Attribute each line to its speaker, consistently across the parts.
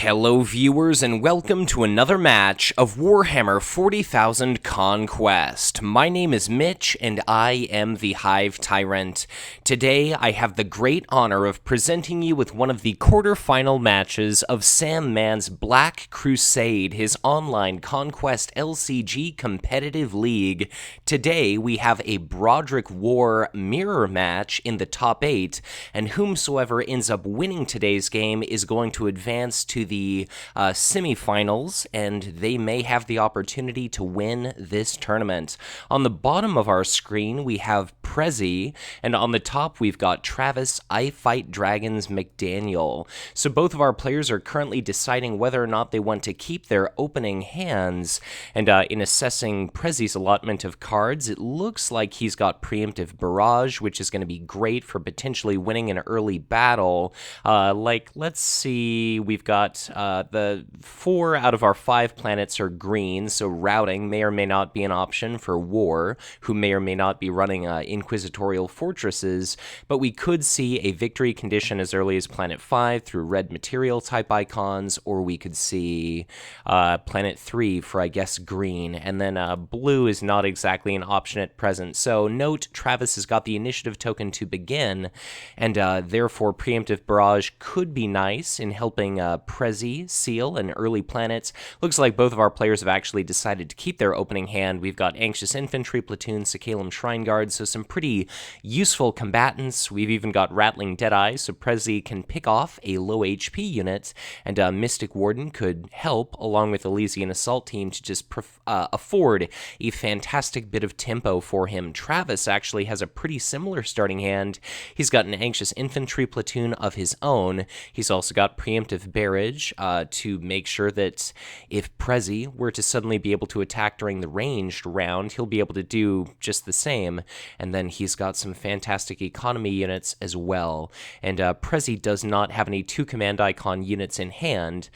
Speaker 1: Hello viewers and welcome to another match of Warhammer 40,000 Conquest. My name is Mitch and I am the Hive Tyrant. Today I have the great honor of presenting you with one of the quarterfinal matches of Sam Mann's Black Crusade, his online Conquest LCG competitive league. Today we have a Broderick Worr mirror match in the top 8, and whomsoever ends up winning today's game is going to advance to the semifinals, and they may have the opportunity to win this tournament. On the bottom of our screen, we have Prezi, and on the top, we've got Travis McDaniel. So both of our players are currently deciding whether or not they want to keep their opening hands, and in assessing Prezi's allotment of cards, it looks like he's got Preemptive Barrage, which is going to be great for potentially winning an early battle. Let's see, we've got the 4 out of our 5 planets are green, so routing may or may not be an option for War, who may or may not be running Inquisitorial Fortresses, but we could see a victory condition as early as Planet 5 through red material type icons, or we could see Planet 3 for, I guess, green, and then blue is not exactly an option at present. So note, Travis has got the initiative token to begin, and therefore Preemptive Barrage could be nice in helping Prezi seal an early planet. Looks like both of our players have actually decided to keep their opening hand. We've got Anxious Infantry Platoon, Sakhalem Shrine Guard, so some pretty useful combatants. We've even got Rattling Deadeye, so Prezi can pick off a low HP unit, and Mystic Warden could help, along with Elysian Assault Team, to just afford a fantastic bit of tempo for him. Travis actually has a pretty similar starting hand. He's got an Anxious Infantry Platoon of his own. He's also got Preemptive Barrage to make sure that if Prezi were to suddenly be able to attack during the ranged round, he'll be able to do just the same. And then he's got some fantastic economy units as well. And Prezi does not have any 2 command icon units in hand,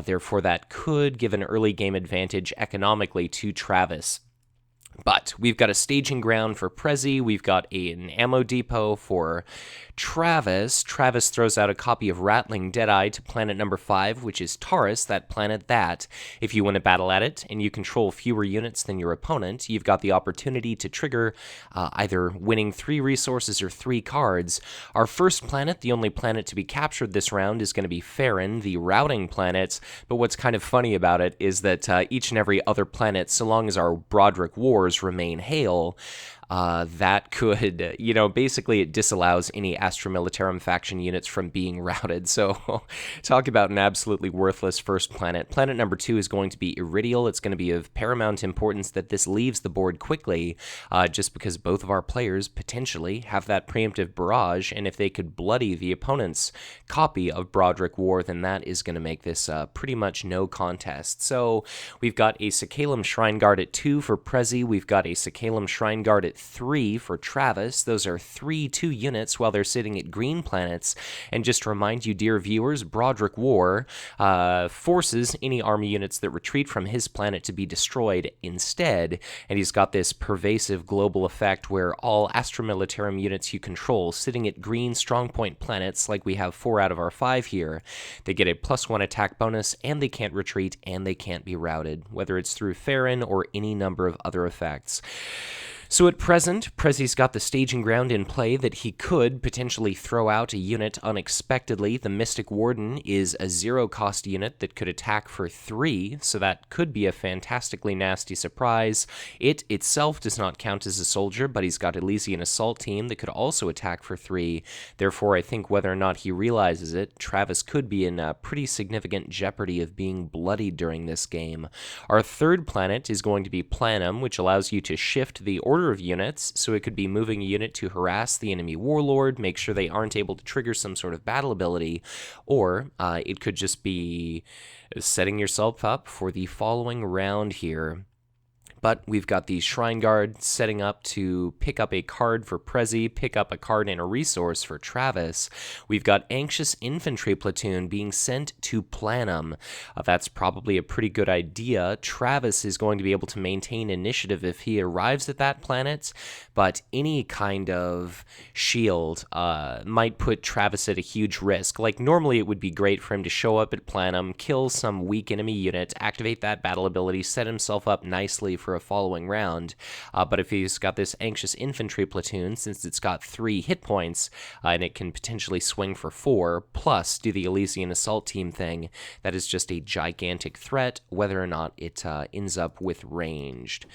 Speaker 1: therefore that could give an early game advantage economically to Travis. But we've got a staging ground for Prezi, we've got an ammo depot for Travis. Travis throws out a copy of Rattling Deadeye to planet number 5, which is Taurus, that planet that, if you win a battle at it and you control fewer units than your opponent, you've got the opportunity to trigger either winning 3 resources or 3 cards. Our first planet, the only planet to be captured this round, is going to be Farron, the routing planet, but what's kind of funny about it is that each and every other planet, so long as our Broderick Wars remain hale, that could, basically it disallows any Astra Militarum faction units from being routed. So talk about an absolutely worthless first planet. Planet number 2 is going to be Iridial. It's going to be of paramount importance that this leaves the board quickly, just because both of our players potentially have that Preemptive Barrage, and if they could bloody the opponent's copy of Broderick Worr, then that is going to make this pretty much no contest. So we've got a Sakhalem Shrine Guard at 2 for Prezi. We've got a Sakhalem Shrine Guard at 3 for Travis. Those are 3 2 units while they're sitting at green planets. And just to remind you, dear viewers, Broderick Worr forces any army units that retreat from his planet to be destroyed instead. And he's got this pervasive global effect where all Astra Militarum units you control sitting at green strongpoint planets, like we have 4 out of our 5 here, they get a +1 attack bonus, and they can't retreat, and they can't be routed, whether it's through Farron or any number of other effects. So at present, Prezi's got the staging ground in play that he could potentially throw out a unit unexpectedly. The Mystic Warden is a 0-cost unit that could attack for 3, so that could be a fantastically nasty surprise. It itself does not count as a soldier, but he's got Elysian Assault Team that could also attack for 3. Therefore, I think whether or not he realizes it, Travis could be in pretty significant jeopardy of being bloodied during this game. Our third planet is going to be Planum, which allows you to shift the order of units, so it could be moving a unit to harass the enemy Warlord, make sure they aren't able to trigger some sort of battle ability, or it could just be setting yourself up for the following round here. But we've got the Shrine Guard setting up to pick up a card for Prezi, pick up a card and a resource for Travis. We've got Anxious Infantry Platoon being sent to Planum. That's probably a pretty good idea. Travis is going to be able to maintain initiative if he arrives at that planet, but any kind of shield might put Travis at a huge risk. Like, normally it would be great for him to show up at Planum, kill some weak enemy unit, activate that battle ability, set himself up nicely for a following round, but if he's got this Anxious Infantry Platoon, since it's got 3 hit points, and it can potentially swing for 4, plus do the Elysian Assault Team thing, that is just a gigantic threat, whether or not it ends up with ranged.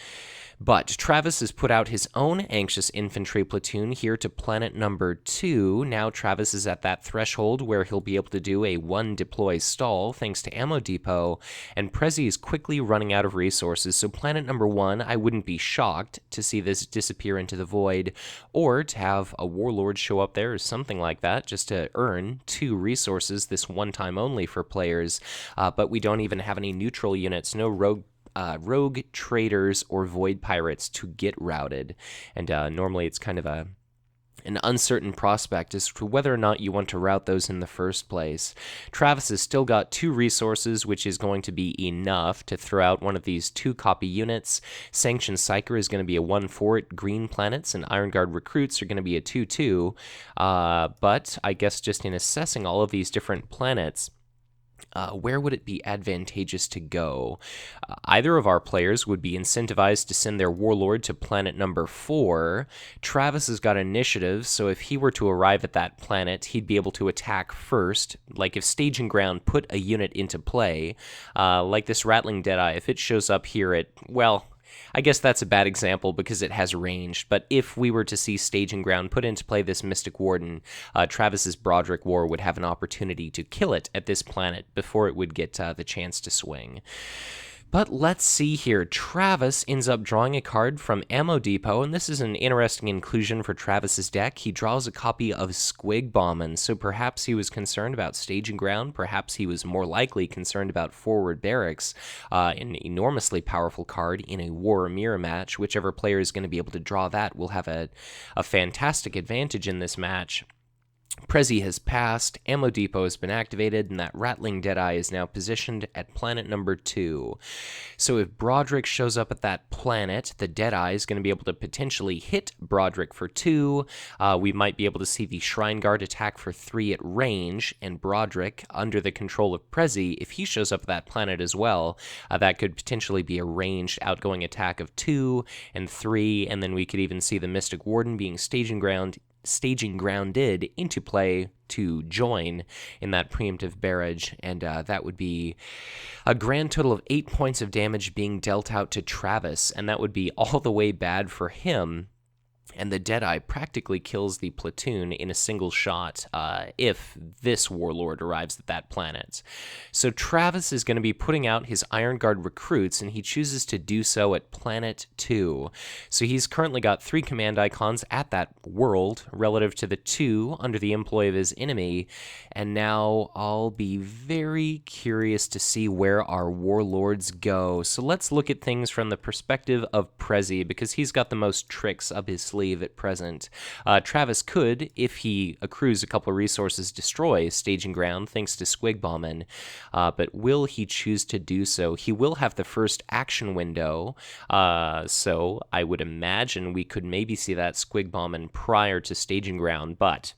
Speaker 1: But Travis has put out his own Anxious Infantry Platoon here to planet number 2. Now Travis is at that threshold where he'll be able to do a 1 deploy stall thanks to Ammo Depot, and Prezi is quickly running out of resources, so planet number 1, I wouldn't be shocked to see this disappear into the void, or to have a Warlord show up there or something like that, just to earn 2 resources this one time only for players, but we don't even have any neutral units, no rogue traders or void pirates to get routed, and normally it's kind of an uncertain prospect as to whether or not you want to route those in the first place. Travis has still got 2 resources, which is going to be enough to throw out one of these 2-copy units. Sanctioned Psyker is going to be a 1/4 at green planets, and Iron Guard Recruits are going to be a 2/2. But I guess just in assessing all of these different planets, where would it be advantageous to go? Either of our players would be incentivized to send their Warlord to planet number 4. Travis has got initiative, so if he were to arrive at that planet, he'd be able to attack first. Like if Staging Ground put a unit into play, like this Rattling Deadeye, if it shows up here at, well, I guess that's a bad example because it has ranged, but if we were to see Staging Ground put into play this Mystic Warden, Travis's Broderick Worr would have an opportunity to kill it at this planet before it would get the chance to swing. But let's see here. Travis ends up drawing a card from Ammo Depot, and this is an interesting inclusion for Travis's deck. He draws a copy of Squig Bombin', so perhaps he was concerned about Staging Ground, perhaps he was more likely concerned about Forward Barracks, an enormously powerful card in a War Mirror match. Whichever player is going to be able to draw that will have a fantastic advantage in this match. Prezi has passed, Ammo Depot has been activated, and that Rattling Deadeye is now positioned at planet number 2. So if Broderick shows up at that planet, the Deadeye is going to be able to potentially hit Broderick for 2. We might be able to see the Shrine Guard attack for 3 at range, and Broderick, under the control of Prezi, if he shows up at that planet as well, that could potentially be a ranged outgoing attack of 2 and 3, and then we could even see the Mystic Warden being Staging Grounded into play to join in that preemptive barrage, and that would be a grand total of 8 points of damage being dealt out to Travis, and that would be all the way bad for him. And the Deadeye practically kills the platoon in a single shot if this Warlord arrives at that planet. So Travis is going to be putting out his Iron Guard Recruits, and he chooses to do so at Planet 2. So he's currently got 3 command icons at that world relative to the 2 under the employ of his enemy, and now I'll be very curious to see where our Warlords go. So let's look at things from the perspective of Prezi, because he's got the most tricks up his sleeve at present. Travis could, if he accrues a couple of resources, destroy Staging Ground thanks to Squig Bombin', but will he choose to do so? He will have the first action window, so I would imagine we could maybe see that Squig Bombin' prior to Staging Ground, but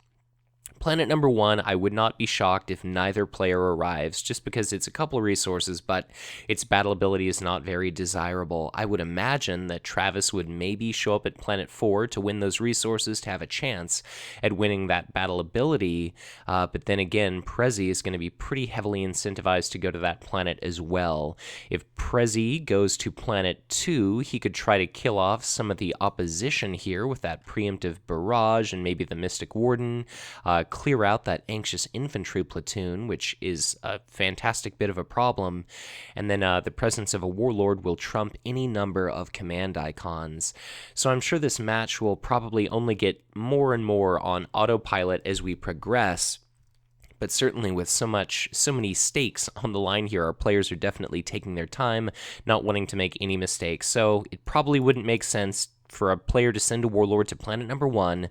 Speaker 1: Planet number 1, I would not be shocked if neither player arrives, just because it's a couple of resources, but its battle ability is not very desirable. I would imagine that Travis would maybe show up at Planet 4 to win those resources to have a chance at winning that battle ability, but then again, Prezi is going to be pretty heavily incentivized to go to that planet as well. If Prezi goes to Planet 2, he could try to kill off some of the opposition here with that preemptive barrage and maybe the Mystic Warden, clear out that Anxious Infantry Platoon, which is a fantastic bit of a problem, and then the presence of a Warlord will trump any number of command icons. So I'm sure this match will probably only get more and more on autopilot as we progress, But certainly with so many stakes on the line here, our players are definitely taking their time, not wanting to make any mistakes. So it probably wouldn't make sense for a player to send a Warlord to planet number 1.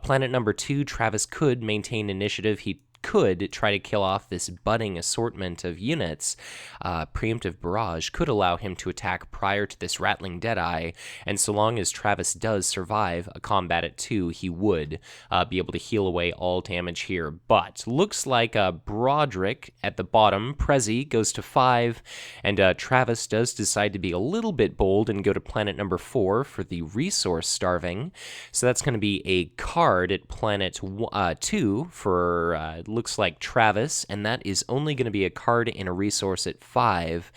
Speaker 1: Planet number 2, Travis could maintain initiative. He could try to kill off this budding assortment of units. Preemptive Barrage could allow him to attack prior to this Rattling Deadeye, and so long as Travis does survive a combat at 2, he would be able to heal away all damage here. But looks like Broderick at the bottom, prezi, goes to 5, and Travis does decide to be a little bit bold and go to planet number 4 for the resource starving. So that's going to be a card at planet 2 for looks like Travis, and that is only going to be a card in a resource at 5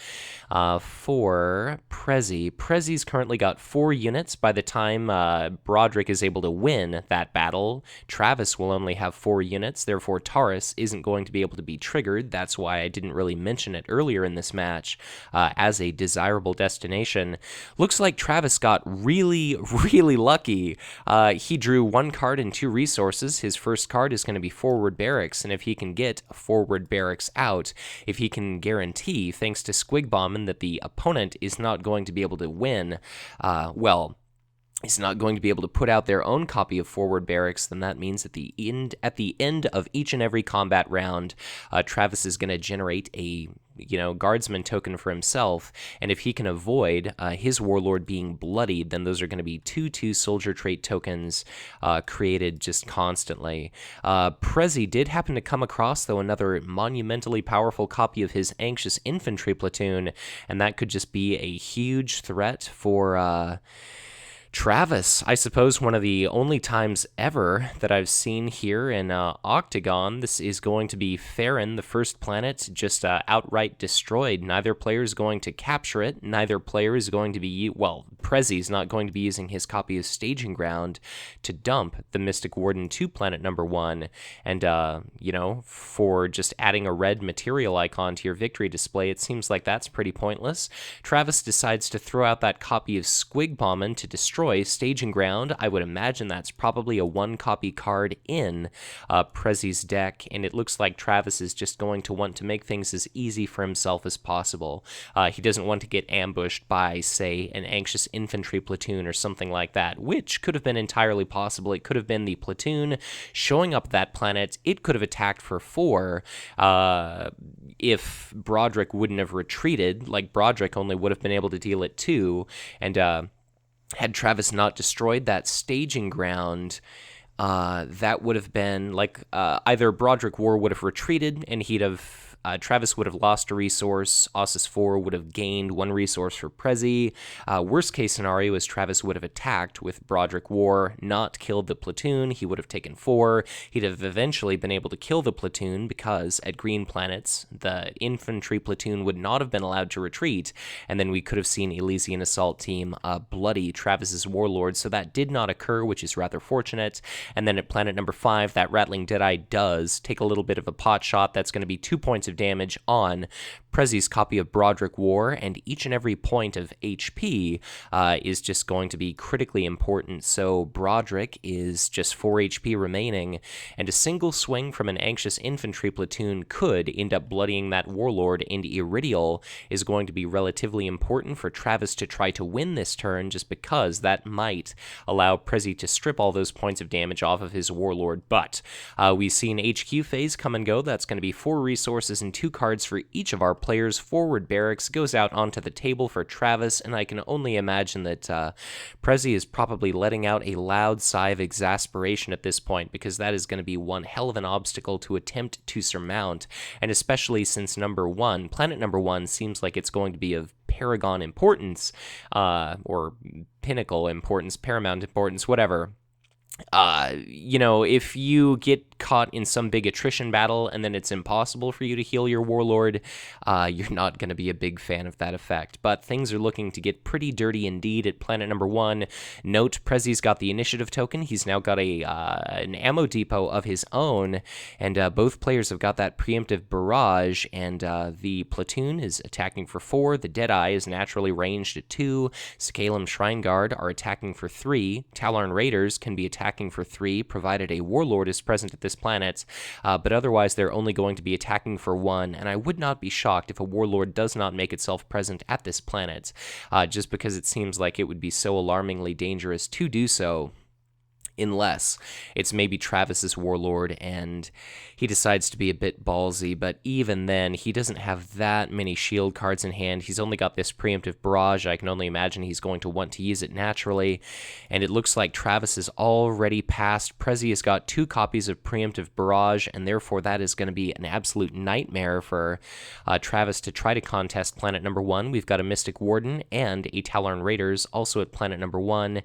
Speaker 1: for prezi. Prezi's currently got 4 units. By the time Broderick is able to win that battle, Travis will only have 4 units, therefore Taurus isn't going to be able to be triggered. That's why I didn't really mention it earlier in this match as a desirable destination. Looks like Travis got really, really lucky. He drew 1 card and 2 resources. His first card is going to be Forward Barracks, and if he can get a Forward Barracks out, if he can guarantee, thanks to Squig Bombing, that the opponent is not going to be able to win, is not going to be able to put out their own copy of Forward Barracks, then that means at the end of each and every combat round, Travis is going to generate a guardsman token for himself, and if he can avoid his Warlord being bloodied, then those are going to be 2/2 soldier trait tokens created just constantly. Prezi did happen to come across, though, another monumentally powerful copy of his Anxious Infantry platoon, and that could just be a huge threat for Travis. I suppose one of the only times ever that I've seen here in Octagon, this is going to be Farron, the first planet, just outright destroyed. Neither player is going to capture it. Neither player is going to be, Prezi's not going to be using his copy of Staging Ground to dump the Mystic Warden to planet number 1. And, for just adding a red material icon to your victory display, it seems like that's pretty pointless. Travis decides to throw out that copy of Squig Bombing to destroy Staging Ground. I would imagine that's probably a 1-copy card in Prezi's deck, and it looks like Travis is just going to want to make things as easy for himself as possible. He doesn't want to get ambushed by, say, an Anxious Infantry platoon or something like that, which could have been entirely possible. It could have been the platoon showing up that planet. It could have attacked for 4 if Broderick wouldn't have retreated. Like, Broderick only would have been able to deal it 2, and had Travis not destroyed that Staging Ground, that would have been like either Broderick Worr would have retreated and Travis would have lost a resource. Ossus 4 would have gained 1 resource for prezi. Worst case scenario is Travis would have attacked with Broderick Worr, not killed the platoon. He would have taken 4. He'd have eventually been able to kill the platoon because at green planets, the infantry platoon would not have been allowed to retreat, and then we could have seen Elysian Assault Team bloody Travis's Warlord. So that did not occur, which is rather fortunate. And then at planet number 5, that Rattling Deadeye does take a little bit of a pot shot. That's going to be 2 points of damage on Prezi's copy of Broderick Worr, and each and every point of HP is just going to be critically important. So Broderick is just 4 HP remaining, and a single swing from an Anxious Infantry platoon could end up bloodying that Warlord, and Iridial is going to be relatively important for Travis to try to win this turn, just because that might allow Prezi to strip all those points of damage off of his Warlord. But we've seen HQ phase come and go. That's going to be 4 resources and 2 cards for each of our players. Forward Barracks goes out onto the table for Travis, and I can only imagine that Prezi is probably letting out a loud sigh of exasperation at this point, because that is going to be one hell of an obstacle to attempt to surmount, and especially since planet number 1 seems like it's going to be of paragon importance, or pinnacle importance, paramount importance, whatever. If you get caught in some big attrition battle and then it's impossible for you to heal your Warlord, you're not going to be a big fan of that effect. But things are looking to get pretty dirty indeed at planet number 1. Note, Prezi's got the initiative token. He's now got an ammo depot of his own, and both players have got that preemptive barrage, and the platoon is attacking for 4. The Deadeye is naturally ranged at 2. Scalum Shrine Guard are attacking for 3. Tallarn Raiders can be attacking for 3, provided a Warlord is present at this this planet, but otherwise they're only going to be attacking for 1, and I would not be shocked if a Warlord does not make itself present at this planet, just because it seems like it would be so alarmingly dangerous to do so. Unless it's maybe Travis's Warlord and he decides to be a bit ballsy, but even then, he doesn't have that many shield cards in hand. He's only got this preemptive barrage. I can only imagine he's going to want to use it naturally, and it looks like Travis is already passed. Prezi has got 2 copies of preemptive barrage, and therefore that is going to be an absolute nightmare for Travis to try to contest planet number 1. We've got a Mystic Warden and a Talon Raiders also at planet number 1.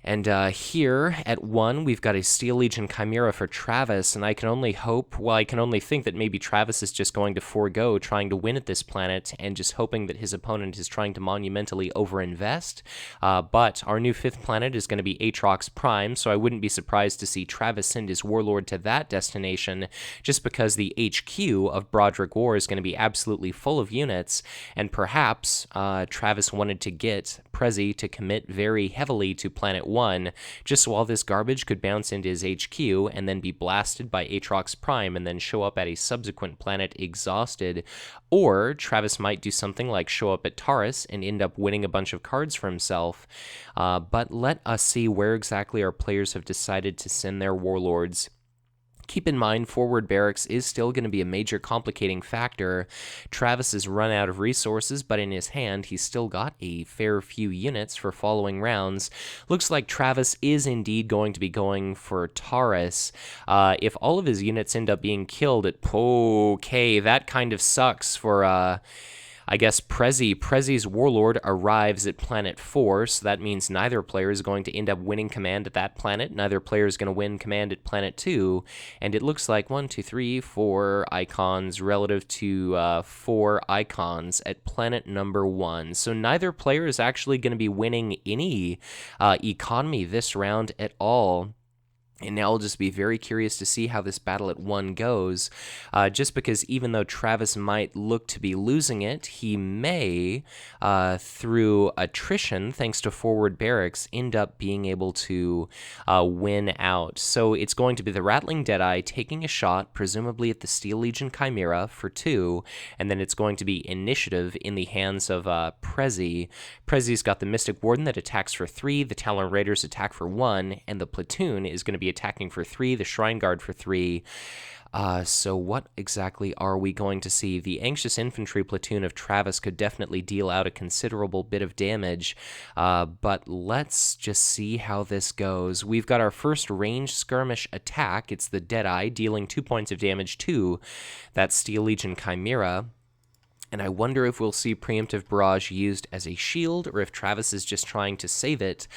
Speaker 1: And here at 1, we've got a Steel Legion Chimera for Travis, and I can only hope, well, I can only think that maybe Travis is just going to forego trying to win at this planet and just hoping that his opponent is trying to monumentally overinvest. But our new 5th planet is going to be Aatrox Prime, so I wouldn't be surprised to see Travis send his Warlord to that destination just because the HQ of Broderick Worr is going to be absolutely full of units, and perhaps Travis wanted to get Prezi to commit very heavily to planet 1, just so all this garbage could bounce into his HQ and then be blasted by Aatrox Prime and then show up at a subsequent planet exhausted. Or Travis might do something like show up at Taurus and end up winning a bunch of cards for himself. But let us see where exactly our players have decided to send their Warlords. Keep in mind, forward barracks is still going to be a major complicating factor. Travis has run out of resources, but in his hand, he's still got a fair few units for following rounds. Looks like Travis is indeed going to be going for Taurus. If all of his units end up being killed at... Okay, that kind of sucks for... I guess Prezi's Warlord arrives at planet 4, so that means neither player is going to end up winning command at that planet. Neither player is going to win command at planet 2, and it looks like 1, 2, 3, 4 icons relative to 4 icons at planet number 1. So neither player is actually going to be winning any economy this round at all. And now I'll just be very curious to see how this battle at 1 goes, just because even though Travis might look to be losing it, he may, through attrition, thanks to forward barracks, end up being able to win out. So it's going to be the Rattling Deadeye taking a shot, presumably at the Steel Legion Chimera for 2, and then it's going to be initiative in the hands of Prezi. Prezi's got the Mystic Warden that attacks for 3, the Talon Raiders attack for 1, and the platoon is going to be attacking for 3, the Shrine Guard for 3. So what exactly are we going to see? The Anxious Infantry platoon of Travis could definitely deal out a considerable bit of damage, but let's just see how this goes. We've got our first ranged skirmish attack. It's the Deadeye, dealing 2 points of damage to that Steel Legion Chimera. And I wonder if we'll see Preemptive Barrage used as a shield, or if Travis is just trying to save it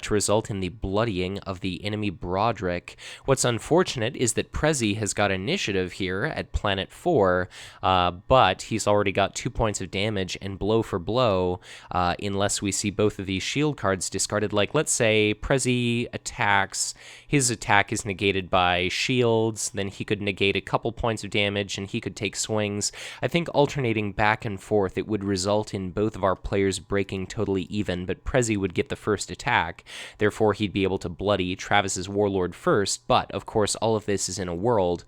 Speaker 1: to result in the bloodying of the enemy Broderick. What's unfortunate is that Prezi has got initiative here at Planet 4, but he's already got 2 points of damage, and blow for blow, unless we see both of these shield cards discarded. Like, let's say Prezi attacks, his attack is negated by shields, then he could negate a couple points of damage, and he could take swings. I think alternating back and forth, it would result in both of our players breaking totally even, but Prezi would get the first attack. Therefore, he'd be able to bloody Travis's Warlord first, but, of course, all of this is in a world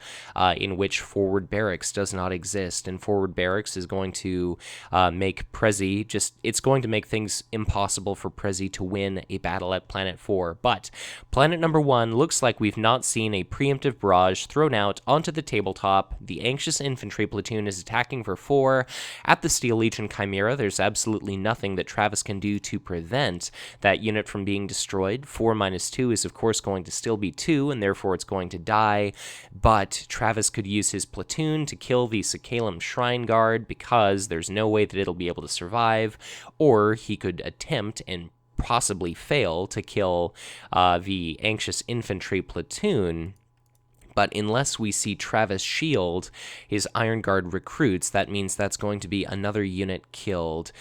Speaker 1: in which forward barracks does not exist, and forward barracks is going to make Prezi it's going to make things impossible for Prezi to win a battle at Planet 4. But Planet number 1 looks like we've not seen a preemptive barrage thrown out onto the tabletop. The Anxious Infantry platoon is attacking for 4. At the Steel Legion Chimera, there's absolutely nothing that Travis can do to prevent that unit from being destroyed. 4 minus 2 is, of course, going to still be 2, and therefore it's going to die. But Travis could use his platoon to kill the Sakhalem Shrine Guard, because there's no way that it'll be able to survive, or he could attempt and possibly fail to kill the Anxious Infantry platoon. But unless we see Travis shield his Iron Guard recruits, that means that's going to be another unit killed.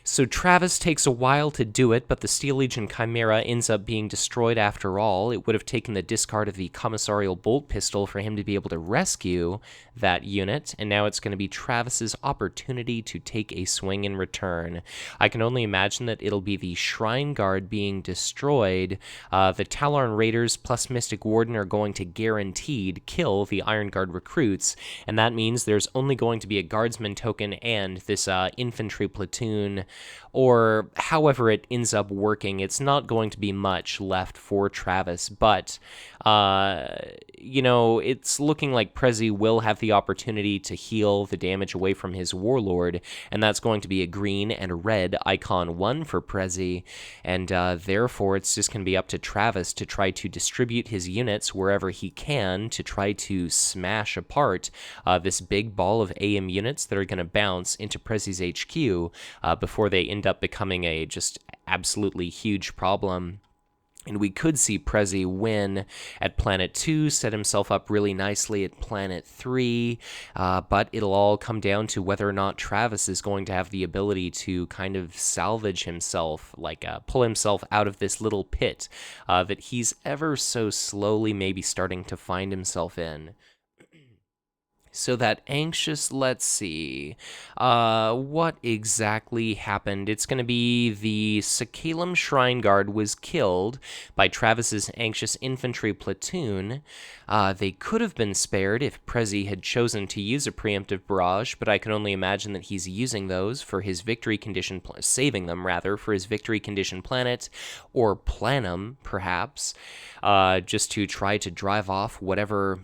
Speaker 1: So Travis takes a while to do it, but the Steel Legion Chimera ends up being destroyed after all. It would have taken the discard of the Commissarial Bolt Pistol for him to be able to rescue that unit, and now it's going to be Travis's opportunity to take a swing in return. I can only imagine that it'll be the Shrine Guard being destroyed. The Talon Raiders plus Mystic Warden are going to guaranteed kill the Iron Guard recruits, and that means there's only going to be a Guardsman token and this infantry platoon, or however it ends up working. It's not going to be much left for Travis, but you know, it's looking like Prezi will have the opportunity to heal the damage away from his Warlord, and that's going to be a green and a red icon 1 for Prezi, and therefore it's just going to be up to Travis to try to distribute his units wherever he can to try to smash apart this big ball of AM units that are going to bounce into Prezi's HQ before they end up becoming a just absolutely huge problem. And we could see Prezi win at Planet 2, set himself up really nicely at Planet 3, but it'll all come down to whether or not Travis is going to have the ability to kind of salvage himself, like pull himself out of this little pit that he's ever so slowly maybe starting to find himself in. So that anxious, let's see, what exactly happened? It's going to be the Sakhalem Shrine Guard was killed by Travis's anxious infantry platoon. They could have been spared if Prezi had chosen to use a preemptive barrage, but I can only imagine that he's using those for his victory condition, saving them rather, for his victory condition planet, or Planum, perhaps, just to try to drive off whatever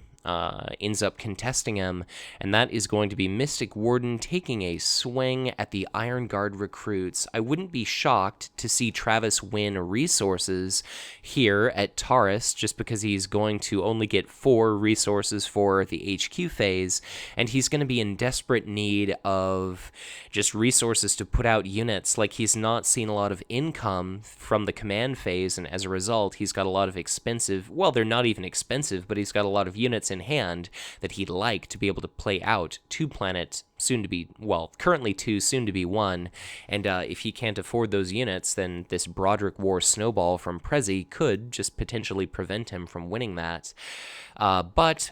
Speaker 1: ends up contesting him, and that is going to be Mystic Warden taking a swing at the Iron Guard recruits. I wouldn't be shocked to see Travis win resources here at Taurus, just because he's going to only get 4 resources for the HQ phase, and he's going to be in desperate need of just resources to put out units. Like, he's not seen a lot of income from the command phase, and as a result, he's got a lot of expensive, well, they're not even expensive, but he's got a lot of units in hand that he'd like to be able to play out 2 planet, soon to be, well, currently 2, soon to be 1, and if he can't afford those units, then this Broderick Worr snowball from Prezi could just potentially prevent him from winning that. But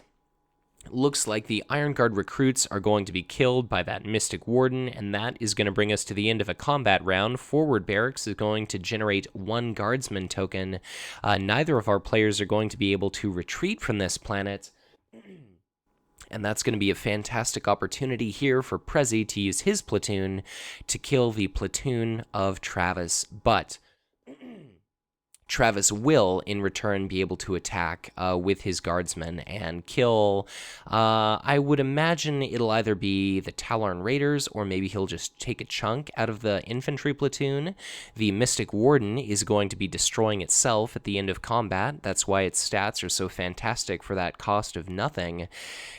Speaker 1: looks like the Iron Guard recruits are going to be killed by that Mystic Warden, and that is going to bring us to the end of a combat round. Forward Barracks is going to generate 1 Guardsman token. Neither of our players are going to be able to retreat from this planet, and that's going to be a fantastic opportunity here for Prezi to use his platoon to kill the platoon of Travis, but Travis will, in return, be able to attack with his guardsmen and kill, I would imagine it'll either be the Talon Raiders, or maybe he'll just take a chunk out of the infantry platoon. The Mystic Warden is going to be destroying itself at the end of combat. That's why its stats are so fantastic for that cost of nothing.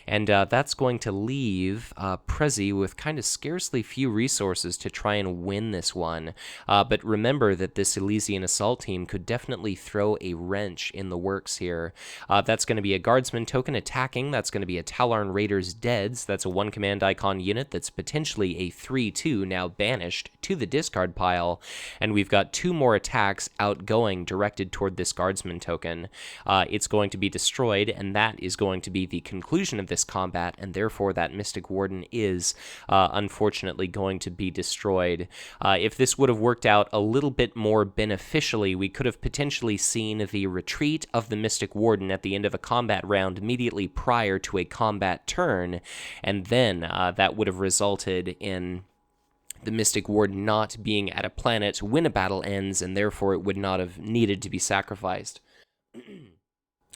Speaker 1: And that's going to leave Prezi with kind of scarcely few resources to try and win this one. But remember that this Elysian Assault team could definitely throw a wrench in the works here. That's going to be a Guardsman token attacking. That's going to be a Talon Raiders Deads. That's a 1 command icon unit that's potentially a 3/2 now banished to the discard pile. And we've got 2 more attacks outgoing directed toward this Guardsman token. It's going to be destroyed, and that is going to be the conclusion of this combat, and therefore that Mystic Warden is unfortunately going to be destroyed. If this would have worked out a little bit more beneficially, we could have potentially seen the retreat of the Mystic Warden at the end of a combat round immediately prior to a combat turn, and then that would have resulted in the Mystic Warden not being at a planet when a battle ends, and therefore it would not have needed to be sacrificed.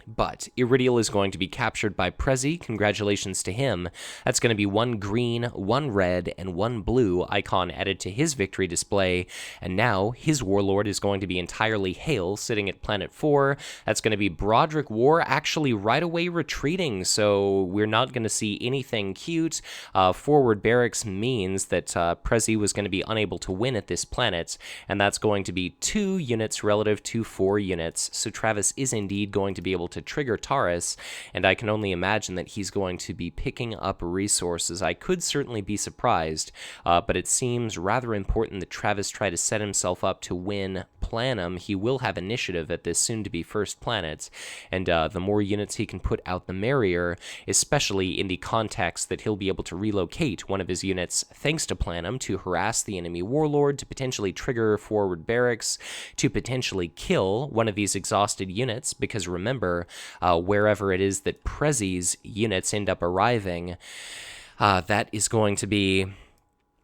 Speaker 1: But Iridial is going to be captured by Prezi. Congratulations to him. That's going to be 1 green, 1 red, and 1 blue icon added to his victory display. And now his Warlord is going to be entirely Hail, sitting at Planet 4. That's going to be Broderick Worr actually right away retreating, so we're not going to see anything cute. Forward Barracks means that Prezi was going to be unable to win at this planet, and that's going to be 2 units relative to 4 units. So Travis is indeed going to be able to to trigger Taurus, and I can only imagine that he's going to be picking up resources. I could certainly be surprised, but it seems rather important that Travis try to set himself up to win Planum. He will have initiative at this soon-to-be first planet, and the more units he can put out, the merrier, especially in the context that he'll be able to relocate one of his units thanks to Planum to harass the enemy Warlord, to potentially trigger forward barracks, to potentially kill one of these exhausted units, because remember, wherever it is that Prezi's units end up arriving, that is going to be,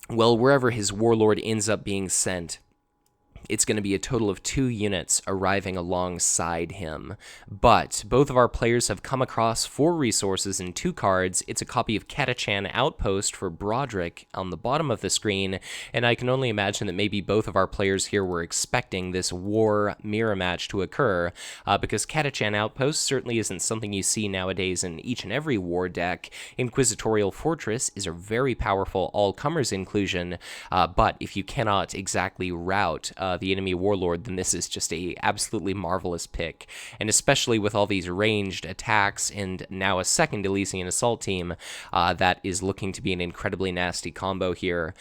Speaker 1: well, wherever his Warlord ends up being sent, it's going to be a total of 2 units arriving alongside him. But both of our players have come across 4 resources and 2 cards. It's a copy of Catachan Outpost for Broderick on the bottom of the screen, and I can only imagine that maybe both of our players here were expecting this war mirror match to occur, because Catachan Outpost certainly isn't something you see nowadays in each and every war deck. Inquisitorial Fortress is a very powerful all-comers inclusion, but if you cannot exactly rout the enemy Warlord, then this is just a absolutely marvelous pick. And especially with all these ranged attacks and now a second Elysian Assault team, that is looking to be an incredibly nasty combo here.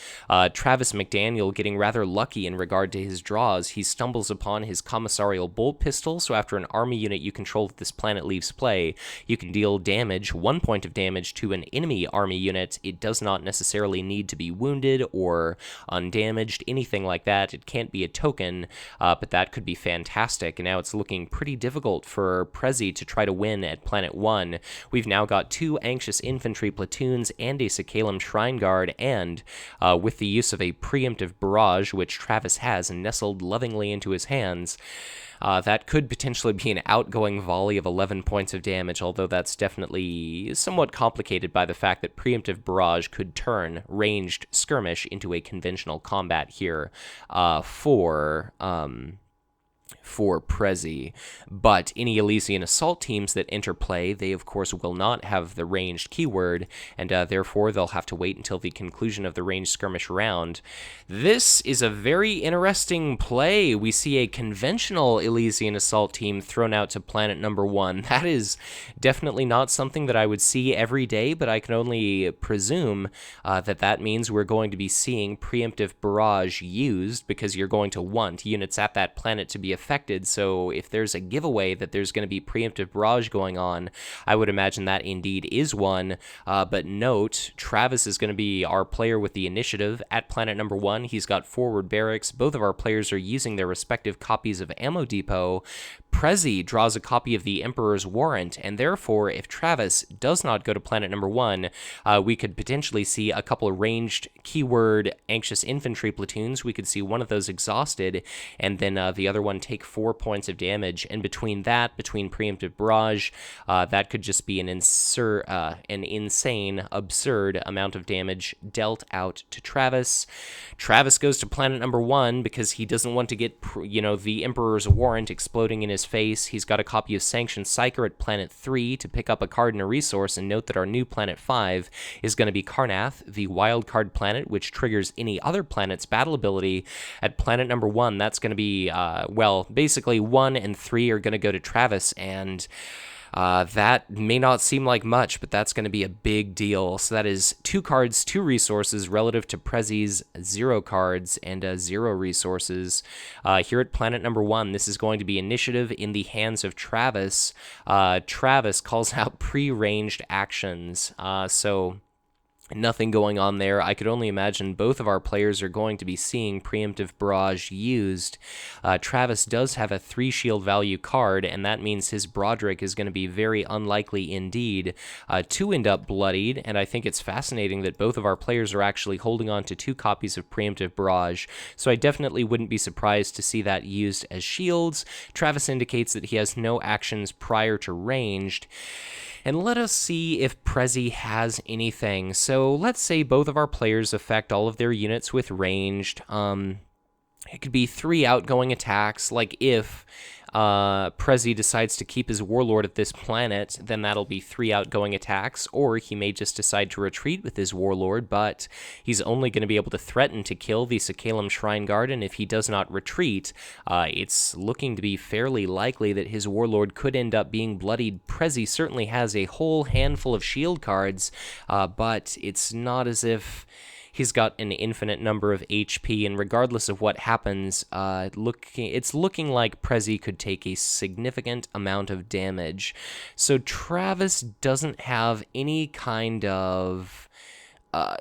Speaker 1: Travis McDaniel getting rather lucky in regard to his draws. He stumbles upon his Commissarial Bolt Pistol, so after an army unit you control that this planet leaves play, you can deal damage, 1 point of damage, to an enemy army unit. It does not necessarily need to be wounded or undamaged, anything like that. It can't be a token, but that could be fantastic. And now it's looking pretty difficult for Prezi to try to win at Planet 1. We've now got 2 Anxious Infantry platoons and a Sakhalem Shrine Guard, and with the use of a preemptive barrage, which Travis has nestled lovingly into his hands, that could potentially be an outgoing volley of 11 points of damage, although that's definitely somewhat complicated by the fact that preemptive barrage could turn ranged skirmish into a conventional combat here for Prezi. But any Elysian Assault teams that enter play, they of course will not have the ranged keyword, and therefore they'll have to wait until the conclusion of the ranged skirmish round. This is a very interesting play. We see a conventional Elysian Assault team thrown out to planet number 1. That is definitely not something that I would see every day, but I can only presume that means we're going to be seeing preemptive barrage used, because you're going to want units at that planet to be affected. So if there's a giveaway that there's going to be preemptive barrage going on, I would imagine that indeed is one. But note, Travis is going to be our player with the initiative at planet number 1. He's got forward barracks. Both of our players are using their respective copies of Ammo Depot. Prezi draws a copy of the Emperor's Warrant, and therefore, if Travis does not go to planet number 1, we could potentially see a couple of ranged keyword Anxious Infantry platoons. We could see one of those exhausted, and then the other one take 4 points of damage. And between preemptive barrage, that could just be an insane, absurd amount of damage dealt out to Travis. Travis goes to planet number 1 because he doesn't want to get, the Emperor's Warrant exploding in his face. He's got a copy of Sanctioned Psyker at planet 3 to pick up a card and a resource, and note that our new planet 5 is going to be Karnath, the wild card planet, which triggers any other planet's battle ability. At planet number 1, that's going to be, basically 1 and 3 are going to go to Travis, and that may not seem like much, but that's going to be a big deal. So that is 2 cards, 2 resources relative to Prezi's 0 cards and 0 resources. Here at planet number 1, this is going to be initiative in the hands of Travis. Travis calls out pre-ranged actions, so nothing going on there. I could only imagine both of our players are going to be seeing preemptive barrage used. Travis does have a 3 shield value card, and that means his Broderick is going to be very unlikely indeed to end up bloodied, and I think it's fascinating that both of our players are actually holding on to 2 copies of preemptive barrage, so I definitely wouldn't be surprised to see that used as shields. Travis indicates that he has no actions prior to ranged. And let us see if Prezi has anything. So let's say both of our players affect all of their units with ranged. It could be 3 outgoing attacks, like if Prezi decides to keep his Warlord at this planet, then that'll be 3 outgoing attacks, or he may just decide to retreat with his Warlord, but he's only going to be able to threaten to kill the Sakalem Shrine Guard, and if he does not retreat, it's looking to be fairly likely that his Warlord could end up being bloodied. Prezi certainly has a whole handful of shield cards, but it's not as if he's got an infinite number of HP, and regardless of what happens, it's looking like Prezi could take a significant amount of damage. So Travis doesn't have any kind of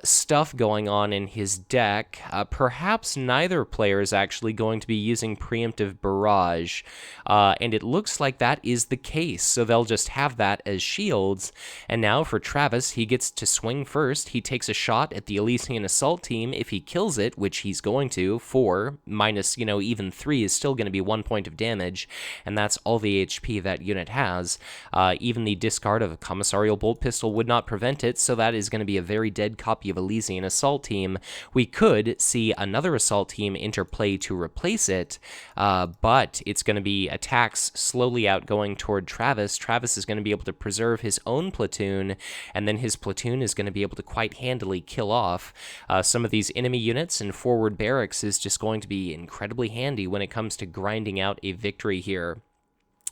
Speaker 1: stuff going on in his deck. Perhaps neither player is actually going to be using preemptive barrage, and it looks like that is the case, so they'll just have that as shields. And now for Travis, he gets to swing first. He takes a shot at the Elysian Assault Team. If he kills it, which he's going to, 4 minus, even 3 is still going to be 1 point of damage, and that's all the HP that unit has. Even the discard of a Commissarial Bolt Pistol would not prevent it, so that is going to be a very dead copy of Elysian Assault Team. We could see another Assault Team interplay to replace it, but it's going to be attacks slowly outgoing toward Travis. Travis is going to be able to preserve his own platoon, and then his platoon is going to be able to quite handily kill off some of these enemy units, and forward barracks is just going to be incredibly handy when it comes to grinding out a victory here.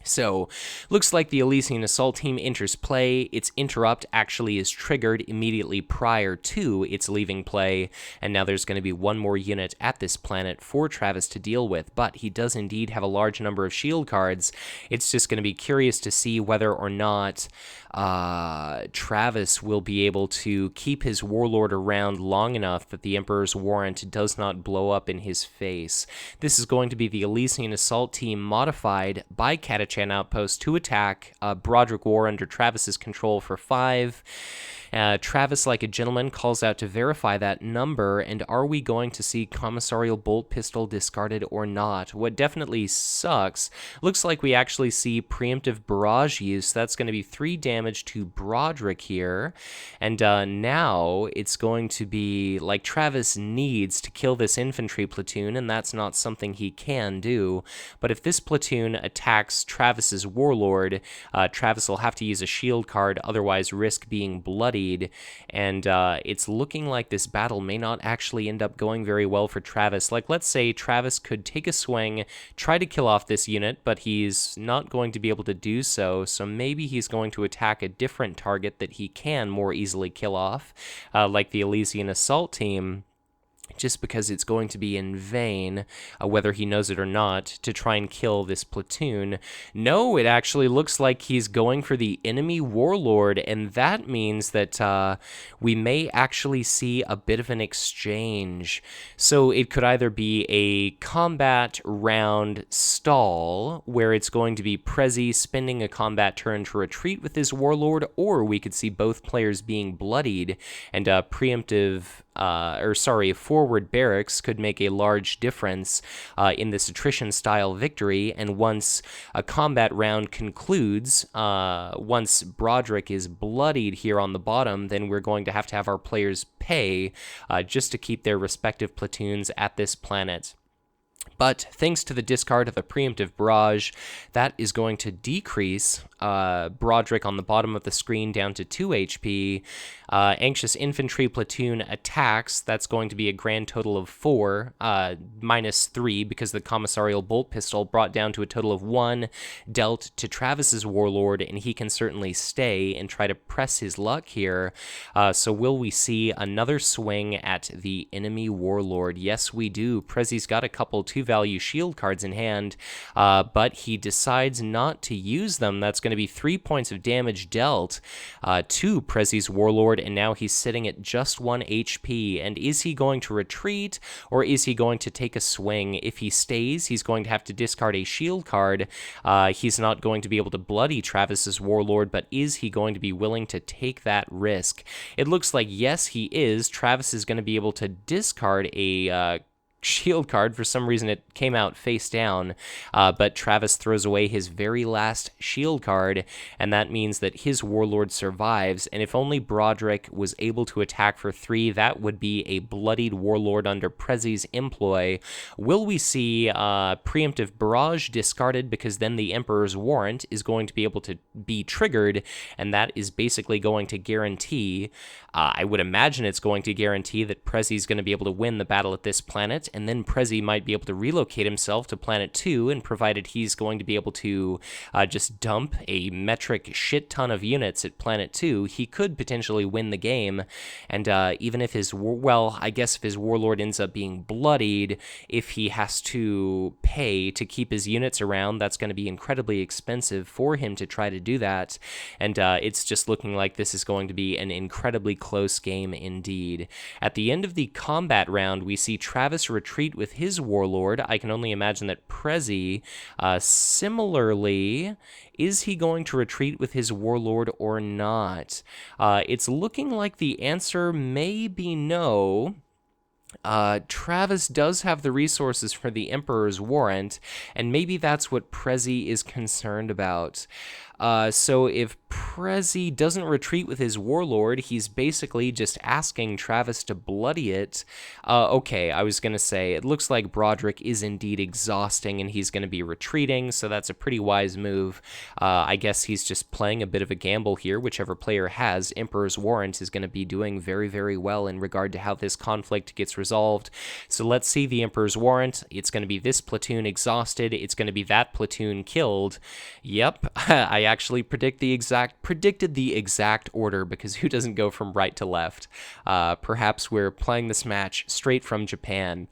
Speaker 1: So, looks like the Elysian Assault Team enters play. Its interrupt actually is triggered immediately prior to its leaving play, and now there's going to be one more unit at this planet for Travis to deal with, but he does indeed have a large number of shield cards. It's just going to be curious to see whether or not Travis will be able to keep his Warlord around long enough that the Emperor's Warrant does not blow up in his face. This is going to be the Elysian Assault Team modified by Catachan Outpost to attack Broderick Worr under Travis's control for 5. Travis, like a gentleman, calls out to verify that number, and are we going to see Commissarial Bolt Pistol discarded or not? What definitely sucks, looks like we actually see preemptive barrage use. That's going to be 3 damage to Broderick here, and now it's going to be like Travis needs to kill this infantry platoon, and that's not something he can do, but if this platoon attacks Travis's Warlord, Travis will have to use a shield card, otherwise risk being bloodied. And it's looking like this battle may not actually end up going very well for Travis. Like, let's say Travis could take a swing, try to kill off this unit, but he's not going to be able to do so, so maybe he's going to attack a different target that he can more easily kill off, like the Elysian Assault Team, just because it's going to be in vain, whether he knows it or not, to try and kill this platoon. No, it actually looks like he's going for the enemy Warlord, and that means that we may actually see a bit of an exchange. So it could either be a combat round stall, where it's going to be Prezi spending a combat turn to retreat with his Warlord, or we could see both players being bloodied, and forward barracks could make a large difference in this attrition-style victory, and once a combat round concludes, once Broderick is bloodied here on the bottom, then we're going to have our players pay just to keep their respective platoons at this planet. But thanks to the discard of a preemptive barrage, that is going to decrease Broderick on the bottom of the screen down to 2 HP. Anxious Infantry Platoon attacks, that's going to be a grand total of 4, minus 3, because the Commissarial Bolt Pistol brought down to a total of 1, dealt to Travis's Warlord, and he can certainly stay and try to press his luck here. So will we see another swing at the enemy Warlord? Yes, we do. Prezi's got a couple 2-value shield cards in hand, but he decides not to use them. That's going to be 3 points of damage dealt to Prezi's Warlord, and now he's sitting at just 1 HP. And is he going to retreat, or is he going to take a swing? If he stays, he's going to have to discard a shield card. He's not going to be able to bloody Travis's Warlord, but is he going to be willing to take that risk? It looks like yes, he is. Travis is going to be able to discard a shield card. For some reason, it came out face down, but Travis throws away his very last shield card, and that means that his Warlord survives, and if only Broderick was able to attack for 3, that would be a bloodied Warlord under Prezi's employ. Will we see Preemptive Barrage discarded, because then the Emperor's Warrant is going to be able to be triggered, and that is basically going to guarantee, I would imagine it's going to guarantee that Prezi's going to be able to win the battle at this planet, and then Prezi might be able to relocate himself to planet 2, and provided he's going to be able to just dump a metric shit ton of units at planet 2, he could potentially win the game. And even if his, well, I guess if his Warlord ends up being bloodied, if he has to pay to keep his units around, that's going to be incredibly expensive for him to try to do that. And it's just looking like this is going to be an incredibly close game indeed. At the end of the combat round, we see Travis retreat with his Warlord. I can only imagine that Prezi, similarly, is he going to retreat with his Warlord or not? It's looking like the answer may be no. Travis does have the resources for the Emperor's Warrant, and maybe that's what Prezi is concerned about. So if Prezi doesn't retreat with his Warlord, he's basically just asking Travis to bloody it. Okay, I was going to say, it looks like Broderick is indeed exhausting and he's going to be retreating, so that's a pretty wise move. I guess he's just playing a bit of a gamble here. Whichever player has Emperor's Warrant is going to be doing very, very well in regard to how this conflict gets resolved. So let's see the Emperor's Warrant. It's going to be this platoon exhausted. It's going to be that platoon killed. Yep, I actually predicted the exact order, because who doesn't go from right to left? Perhaps we're playing this match straight from Japan.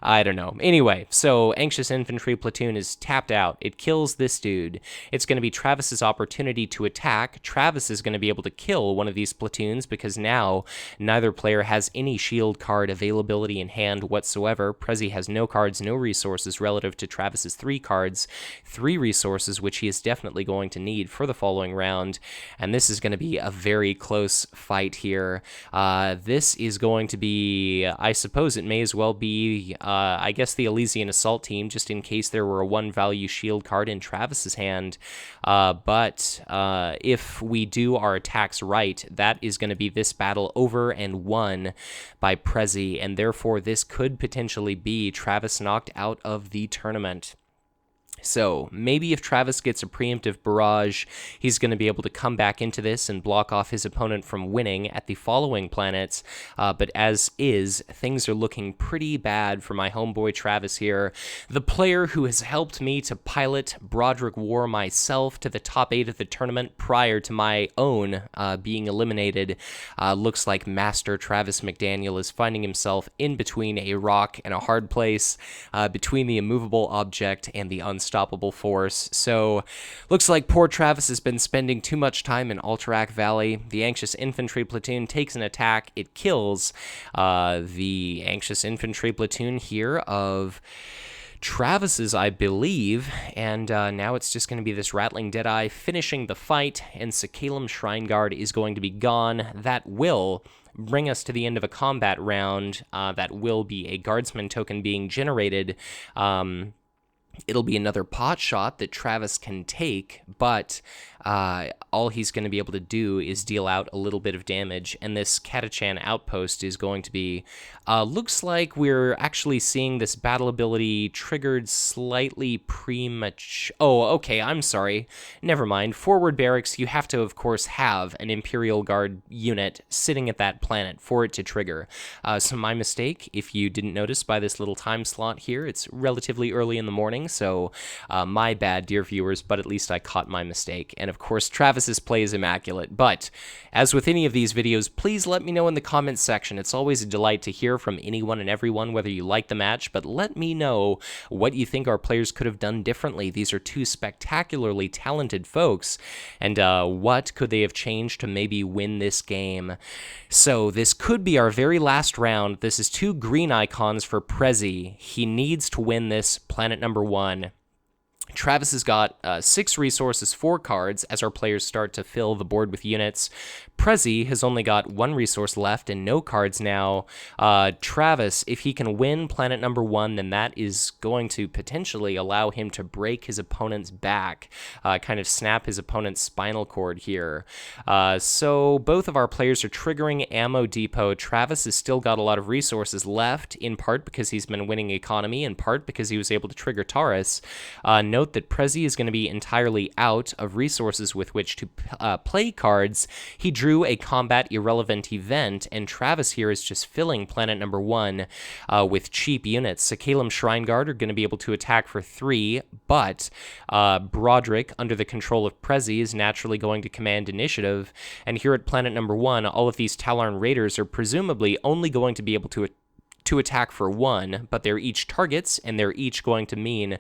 Speaker 1: I don't know. Anyway, so Anxious Infantry Platoon is tapped out. It kills this dude. It's going to be Travis's opportunity to attack. Travis is going to be able to kill one of these platoons, because now neither player has any shield card availability in hand whatsoever. Prezi has no cards, no resources relative to Travis's 3 cards, 3 resources, which he is definitely going to need for the following round, and this is going to be a very close fight here. This is going to be, I suppose it may as well be, I guess, the Elysian Assault Team, just in case there were a 1-value shield card in Travis's hand. But if we do our attacks right, that is going to be this battle over and won by Prezi, and therefore this could potentially be Travis knocked out of the tournament. So maybe if Travis gets a preemptive barrage, he's going to be able to come back into this and block off his opponent from winning at the following planets. But as is, things are looking pretty bad for my homeboy Travis here. The player who has helped me to pilot Broderick Worr myself to the top 8 of the tournament prior to my own being eliminated, looks like Master Travis McDaniel is finding himself in between a rock and a hard place, between the immovable object and the unstoppable force. So looks like poor Travis has been spending too much time in Alterac Valley. The Anxious Infantry Platoon takes an attack. It kills the Anxious Infantry Platoon here of Travis's, I believe, and now it's just going to be this Rattling Deadeye finishing the fight, and Sakalem Shrine Guard is going to be gone. That will bring us to the end of a combat round. That will be a Guardsman token being generated. It'll be another pot shot that Travis can take, but all he's going to be able to do is deal out a little bit of damage, and this Catachan outpost is going to be, looks like we're actually seeing this battle ability triggered slightly premature. Oh, okay, I'm sorry. Never mind. Forward barracks, you have to, of course, have an Imperial Guard unit sitting at that planet for it to trigger. So my mistake, if you didn't notice by this little time slot here, it's relatively early in the morning, so my bad, dear viewers, but at least I caught my mistake. And of course, Travis's play is immaculate. But as with any of these videos, please let me know in the comments section. It's always a delight to hear from anyone and everyone, whether you like the match, but let me know what you think our players could have done differently. These are 2 spectacularly talented folks, and what could they have changed to maybe win this game? So this could be our very last round. This is 2 green icons for Prezi. He needs to win this planet number 1. Travis has got 6 resources, 4 cards, as our players start to fill the board with units. Prezi has only got 1 resource left and no cards now. Travis, if he can win planet number 1, then that is going to potentially allow him to break his opponent's back, kind of snap his opponent's spinal cord here. So both of our players are triggering Ammo Depot. Travis has still got a lot of resources left, in part because he's been winning economy, in part because he was able to trigger Taurus. Note that Prezi is going to be entirely out of resources with which to play cards. He drew a combat irrelevant event, and Travis here is just filling planet number 1 with cheap units. Sakalem Shrine Guard are going to be able to attack for 3, but Broderick, under the control of Prezi, is naturally going to command initiative, and here at planet number 1, all of these Tallarn Raiders are presumably only going to be able to attack for 1, but they're each targets, and they're each going to mean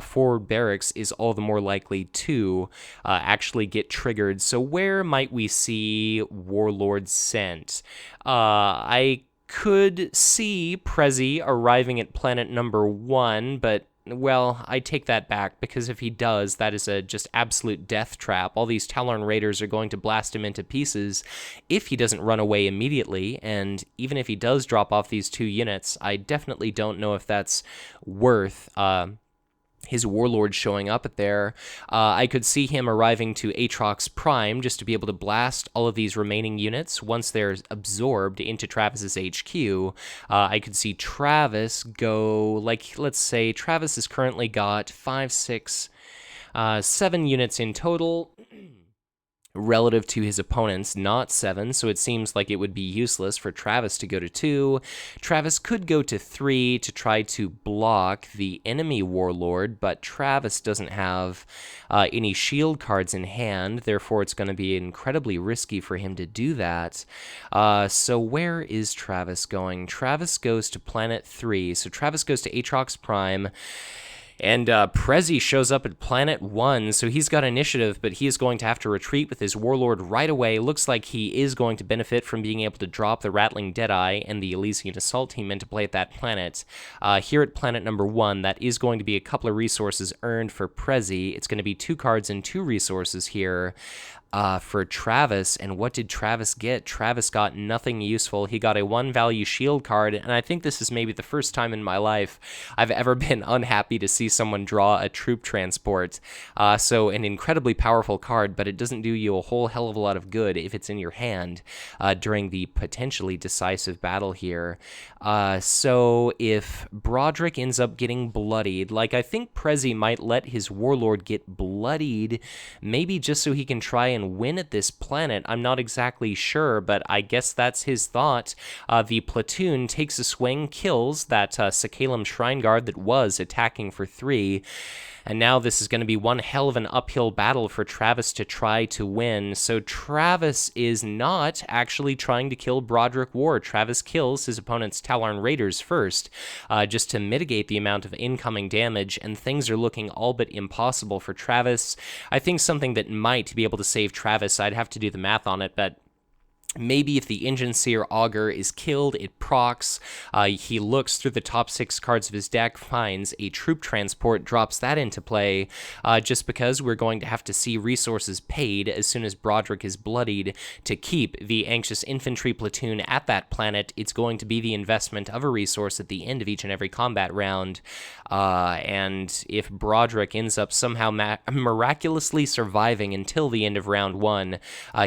Speaker 1: forward barracks is all the more likely to actually get triggered. So where might we see Warlord sent? I could see Prezi arriving at planet number 1, but well, I take that back, because if he does, that is a just absolute death trap. All these Tallarn Raiders are going to blast him into pieces if he doesn't run away immediately, and even if he does drop off these 2 units, I definitely don't know if that's worth his Warlord showing up at there. I could see him arriving to Aatrox Prime just to be able to blast all of these remaining units once they're absorbed into Travis's HQ. I could see Travis go, like, let's say Travis has currently got 5, 6, 7 units in total, relative to his opponent's not 7, so it seems like it would be useless for Travis to go to 2. Travis could go to 3 to try to block the enemy Warlord, but Travis doesn't have any shield cards in hand, therefore it's going to be incredibly risky for him to do that. So where is Travis going? Travis goes to planet 3, so Travis goes to Aatrox Prime, and Prezi shows up at planet 1, so he's got initiative, but he is going to have to retreat with his Warlord right away. Looks like he is going to benefit from being able to drop the Rattling Deadeye and the Elysian Assault Team into play at that planet. Here at planet number 1, that is going to be a couple of resources earned for Prezi. It's going to be 2 cards and 2 resources here. For Travis, and what did Travis get? Travis got nothing useful. He got a 1-value shield card, and I think this is maybe the first time in my life I've ever been unhappy to see someone draw a troop transport. So an incredibly powerful card, but it doesn't do you a whole hell of a lot of good if it's in your hand during the potentially decisive battle here. So if Broderick ends up getting bloodied, like I think Prezi might let his Warlord get bloodied, maybe just so he can try and win at this planet. I'm not exactly sure, but I guess that's his thought. The platoon takes a swing, kills that Sakalem Shrine Guard that was attacking for 3, and now this is going to be one hell of an uphill battle for Travis to try to win. So Travis is not actually trying to kill Broderick Worr. Travis kills his opponent's Tallarn Raiders first, just to mitigate the amount of incoming damage, and things are looking all but impossible for Travis. I think something that might be able to save Travis, I'd have to do the math on it, but maybe if the Engine Seer Augur is killed, it procs. He looks through the top 6 cards of his deck, finds a troop transport, drops that into play, just because we're going to have to see resources paid as soon as Broderick is bloodied to keep the Anxious Infantry platoon at that planet. It's going to be the investment of a resource at the end of each and every combat round, and if Broderick ends up somehow miraculously surviving until the end of round 1,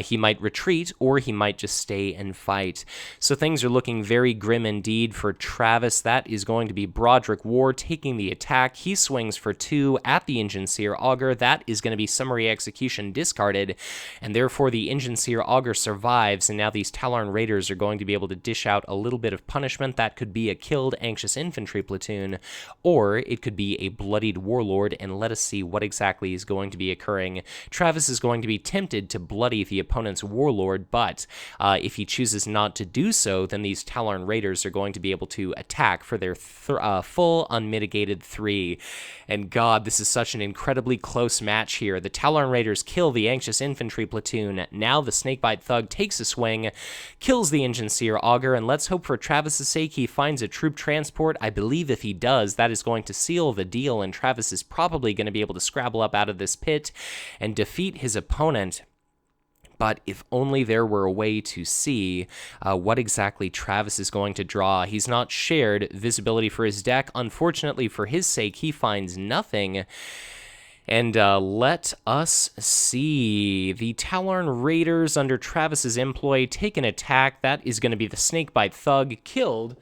Speaker 1: he might retreat, or he might just stay and fight. So things are looking very grim indeed for Travis. That is going to be Broderick Worr taking the attack. He swings for 2 at the Engine Seer Augur. That is going to be Summary Execution discarded, and therefore the Engine Seer Augur survives, and now these Tallarn Raiders are going to be able to dish out a little bit of punishment. That could be a killed Anxious Infantry platoon, or it could be a bloodied Warlord, and let us see what exactly is going to be occurring. Travis is going to be tempted to bloody the opponent's Warlord, but If he chooses not to do so, then these Talon Raiders are going to be able to attack for their full unmitigated 3. And God, this is such an incredibly close match here. The Talon Raiders kill the Anxious Infantry platoon. Now the Snakebite Thug takes a swing, kills the Enginseer Augur, and let's hope for Travis's sake he finds a troop transport. I believe if he does, that is going to seal the deal, and Travis is probably going to be able to scrabble up out of this pit and defeat his opponent. But if only there were a way to see what exactly Travis is going to draw. He's not shared visibility for his deck. Unfortunately for his sake, he finds nothing. And let us see. The Talon Raiders under Travis's employ take an attack. That is going to be the Snakebite Thug killed,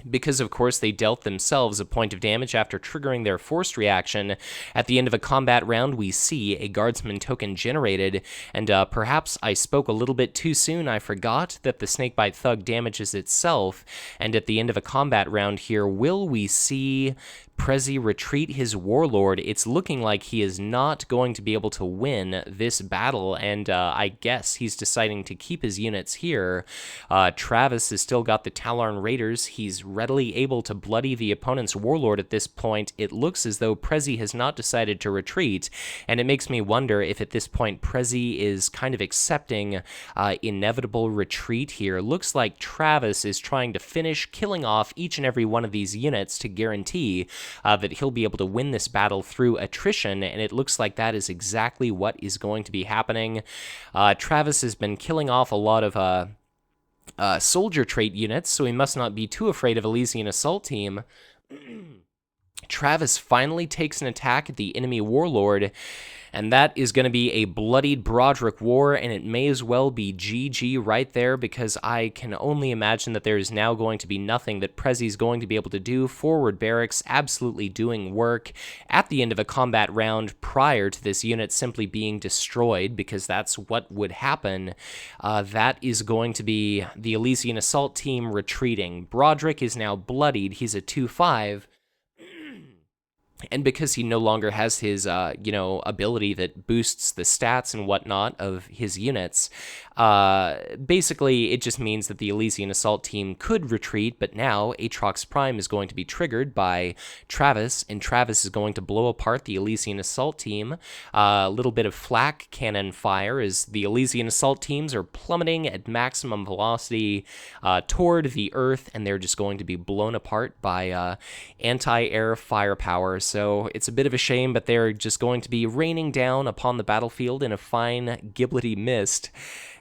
Speaker 1: because, of course, they dealt themselves a point of damage after triggering their forced reaction. At the end of a combat round, we see a Guardsman token generated, and perhaps I spoke a little bit too soon. I forgot that the Snakebite Thug damages itself, and at the end of a combat round here, will we see Prezi retreat his Warlord? It's looking like he is not going to be able to win this battle, and I guess he's deciding to keep his units here. Travis has still got the Talon Raiders. He's readily able to bloody the opponent's Warlord at this point. It looks as though Prezi has not decided to retreat, and it makes me wonder if at this point Prezi is kind of accepting inevitable retreat here. Looks like Travis is trying to finish killing off each and every one of these units to guarantee that he'll be able to win this battle through attrition, and it looks like that is exactly what is going to be happening. Travis has been killing off a lot of soldier trait units, so he must not be too afraid of Elysian Assault Team. Travis finally takes an attack at the enemy Warlord, and that is going to be a bloodied Broderick Worr, and it may as well be GG right there, because I can only imagine that there is now going to be nothing that Prezi's going to be able to do. Forward barracks absolutely doing work at the end of a combat round prior to this unit simply being destroyed, because that's what would happen. That is going to be the Elysian Assault Team retreating. Broderick is now bloodied. He's a 2/5. And because he no longer has his, ability that boosts the stats and whatnot of his units, basically it just means that the Elysian Assault Team could retreat, but now Aatrox Prime is going to be triggered by Travis, and Travis is going to blow apart the Elysian Assault Team. A little bit of flak cannon fire as the Elysian Assault Teams are plummeting at maximum velocity toward the Earth, and they're just going to be blown apart by anti-air firepower. So it's a bit of a shame, but they're just going to be raining down upon the battlefield in a fine gibblety mist.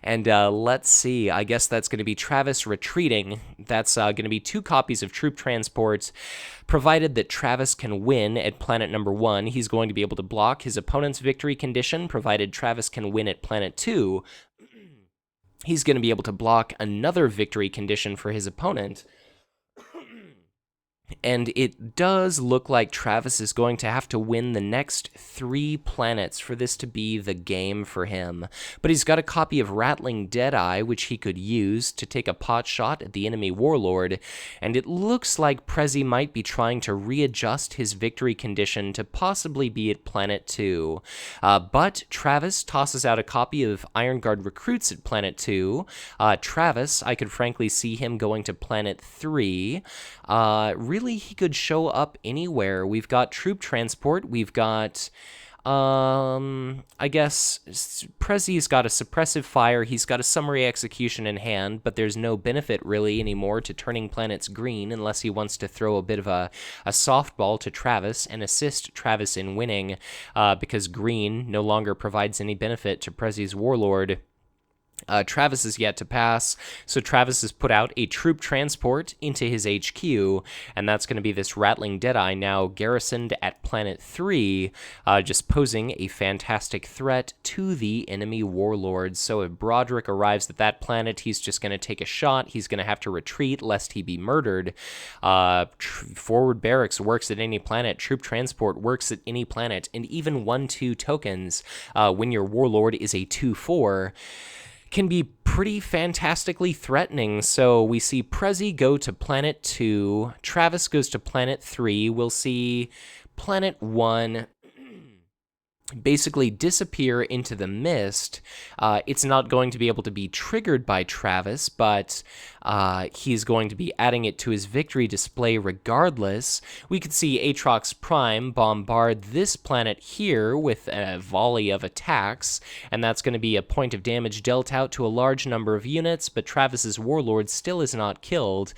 Speaker 1: And let's see, I guess that's going to be Travis retreating. That's going to be 2 copies of troop transports. Provided that Travis can win at planet number 1, he's going to be able to block his opponent's victory condition. Provided Travis can win at planet 2, he's going to be able to block another victory condition for his opponent. And it does look like Travis is going to have to win the next 3 planets for this to be the game for him. But he's got a copy of Rattling Deadeye, which he could use to take a pot shot at the enemy Warlord. And it looks like Prezi might be trying to readjust his victory condition to possibly be at planet 2. But Travis tosses out a copy of Iron Guard Recruits at planet 2. Travis, I could frankly see him going to planet 3. Really, he could show up anywhere. We've got troop transport. We've got, I guess, Prezi's got a suppressive fire. He's got a summary execution in hand, but there's no benefit really anymore to turning planets green unless he wants to throw a bit of a softball to Travis and assist Travis in winning, because green no longer provides any benefit to Prezi's Warlord. Travis is yet to pass, so Travis has put out a troop transport into his HQ, and that's going to be this Rattling Deadeye now garrisoned at planet 3, just posing a fantastic threat to the enemy Warlord. So if Broderick arrives at that planet, he's just going to take a shot. He's going to have to retreat lest he be murdered. Forward barracks works at any planet. Troop transport works at any planet, and even 1/2 tokens when your Warlord is a 2/4 can be pretty fantastically threatening. So we see Prezi go to planet 2, Travis goes to planet 3, we'll see planet 1 basically disappear into the mist. It's not going to be able to be triggered by Travis, but he's going to be adding it to his victory display regardless. We could see Aatrox Prime bombard this planet here with a volley of attacks, and that's going to be a point of damage dealt out to a large number of units, but Travis's Warlord still is not killed.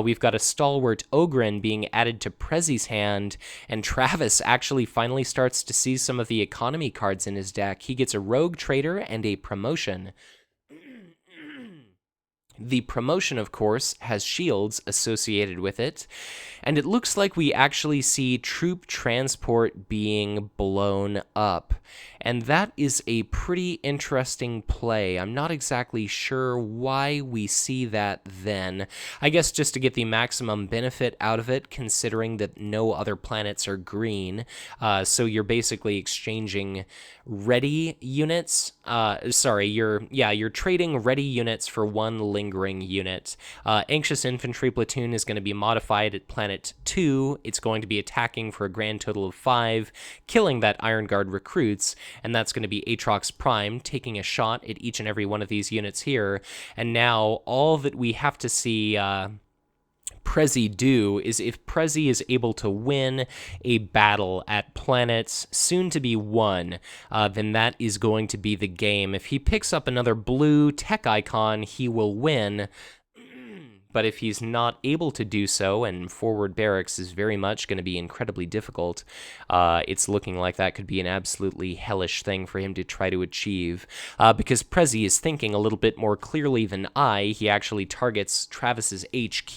Speaker 1: We've got a Stalwart Ogryn being added to Prezi's hand, and Travis actually finally starts to see some of the economy cards in his deck. He gets a Rogue Trader and a promotion. The promotion, of course, has shields associated with it, and it looks like we actually see troop transport being blown up, and that is a pretty interesting play. I'm not exactly sure why we see that then. I guess just to get the maximum benefit out of it, considering that no other planets are green, so you're basically exchanging ready units. You're trading ready units for one lingering unit. Anxious Infantry Platoon is going to be modified at Planet 2. It's going to be attacking for a grand total of 5, killing that Iron Guard recruits, and that's going to be Aatrox Prime taking a shot at each and every one of these units here. And now all that we have to see Prezi do is, if Prezi is able to win a battle at planets soon to be won, then that is going to be the game. If he picks up another blue tech icon, he will win. But if he's not able to do so, and forward barracks is very much going to be incredibly difficult, it's looking like that could be an absolutely hellish thing for him to try to achieve. Because Prezi is thinking a little bit more clearly than I. He actually targets Travis's HQ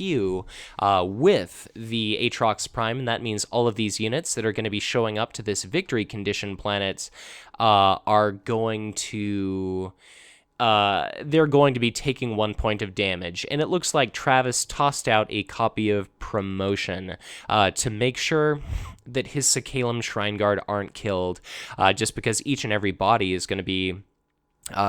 Speaker 1: with the Aatrox Prime, and that means all of these units that are going to be showing up to this victory condition planet are going to... they're going to be taking 1 point of damage, and it looks like Travis tossed out a copy of Promotion to make sure that his Sakhalem Shrine Guard aren't killed, just because each and every body is going to be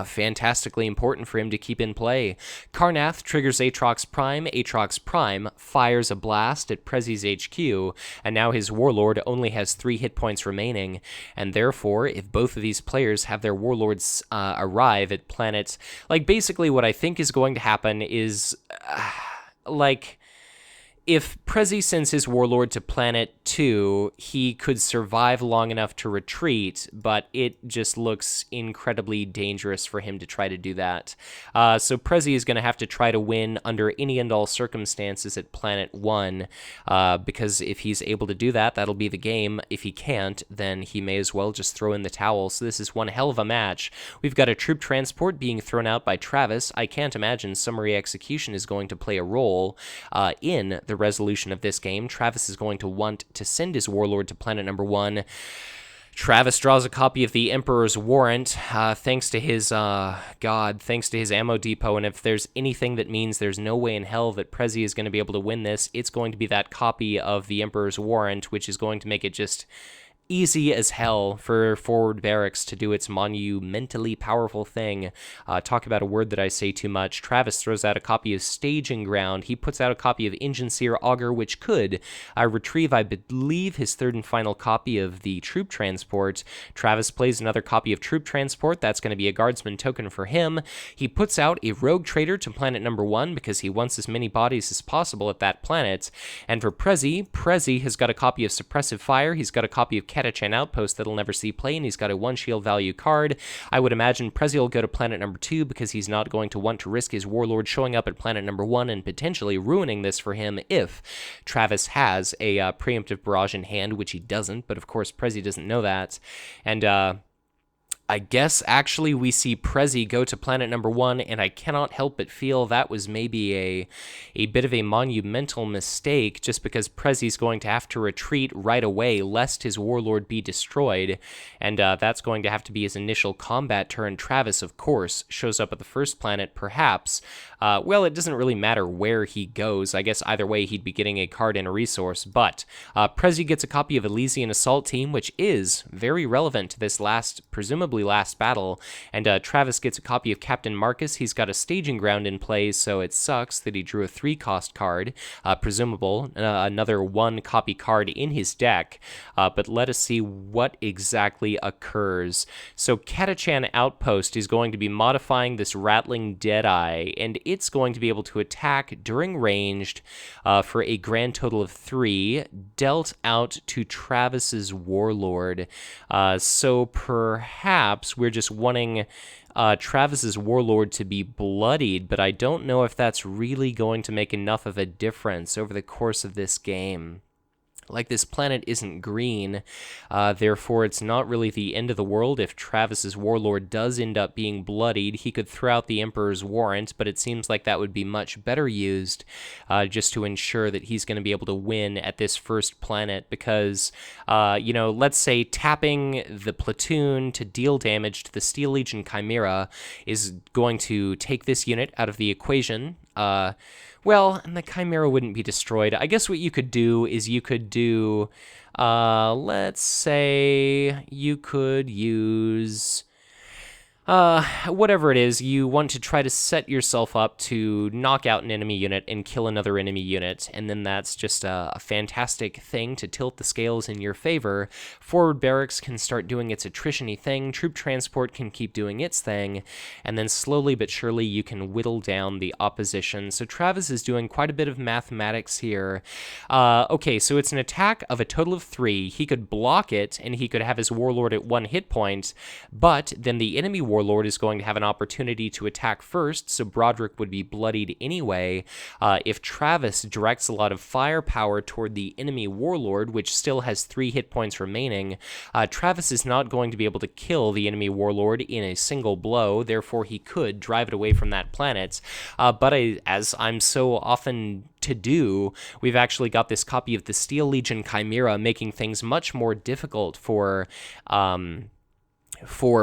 Speaker 1: fantastically important for him to keep in play. Karnath triggers Aatrox Prime. Aatrox Prime fires a blast at Prezi's HQ, and now his Warlord only has 3 hit points remaining, and therefore, if both of these players have their Warlords arrive at planets, like, basically what I think is going to happen is, if Prezi sends his Warlord to Planet 2, he could survive long enough to retreat, but it just looks incredibly dangerous for him to try to do that. So Prezi is going to have to try to win under any and all circumstances at Planet 1, because if he's able to do that, that'll be the game. If he can't, then he may as well just throw in the towel. So this is one hell of a match. We've got a troop transport being thrown out by Travis. I can't imagine summary execution is going to play a role in the resolution of this game. Travis is going to want to send his Warlord to planet number 1. Travis draws a copy of the Emperor's Warrant, thanks to his ammo depot, and if there's anything that means there's no way in hell that Prezi is going to be able to win this, it's going to be that copy of the Emperor's Warrant, which is going to make it just easy as hell for forward barracks to do its monumentally powerful thing. Talk about a word that I say too much. Travis throws out a copy of Staging Ground. He puts out a copy of Engine Seer Augur, which could retrieve, I believe, his third and final copy of the Troop Transport. Travis plays another copy of Troop Transport. That's going to be a Guardsman token for him. He puts out a Rogue Trader to planet number 1 because he wants as many bodies as possible at that planet. And for Prezi has got a copy of Suppressive Fire. He's got a copy of Catachan Outpost that'll never see play, and he's got a 1 shield value card. I would imagine Prezi will go to planet number 2 because he's not going to want to risk his Warlord showing up at planet number 1 and potentially ruining this for him if Travis has a preemptive barrage in hand, which he doesn't, but of course Prezi doesn't know that. And I guess actually we see Prezi go to planet number 1, and I cannot help but feel that was maybe a bit of a monumental mistake, just because Prezi's going to have to retreat right away lest his Warlord be destroyed, and that's going to have to be his initial combat turn. Travis, of course, shows up at the first planet, perhaps. Well, it doesn't really matter where he goes. I guess either way he'd be getting a card and a resource, but Prezi gets a copy of Elysian Assault Team, which is very relevant to this last, presumably probably last battle, and Travis gets a copy of Captain Marcus. He's got a staging ground in play, so it sucks that he drew a 3-cost card, presumable, another 1-copy card in his deck, but let us see what exactly occurs. So Catachan Outpost is going to be modifying this Rattling Deadeye, and it's going to be able to attack during ranged for a grand total of 3, dealt out to Travis's Warlord. So perhaps we're just wanting Travis's Warlord to be bloodied, but I don't know if that's really going to make enough of a difference over the course of this game. Like, this planet isn't green, therefore it's not really the end of the world if Travis's Warlord does end up being bloodied. He could throw out the Emperor's Warrant, but it seems like that would be much better used just to ensure that he's going to be able to win at this first planet, because, you know, let's say tapping the platoon to deal damage to the Steel Legion Chimera is going to take this unit out of the equation. Well, and the Chimera wouldn't be destroyed. I guess what you could do is you could do, let's say you could use, whatever it is, you want to try to set yourself up to knock out an enemy unit and kill another enemy unit, and then that's just a fantastic thing to tilt the scales in your favor. Forward Barracks can start doing its attrition-y thing, Troop Transport can keep doing its thing, and then slowly but surely you can whittle down the opposition. So Travis is doing quite a bit of mathematics here. Okay, so it's an attack of a total of 3. He could block it, and he could have his Warlord at 1 hit point, but then the enemy Warlord is going to have an opportunity to attack first, so Broderick would be bloodied anyway. If Travis directs a lot of firepower toward the enemy Warlord, which still has 3 hit points remaining, Travis is not going to be able to kill the enemy Warlord in a single blow, therefore he could drive it away from that planet. But as I'm so often to do, we've actually got this copy of the Steel Legion Chimera, making things much more difficult for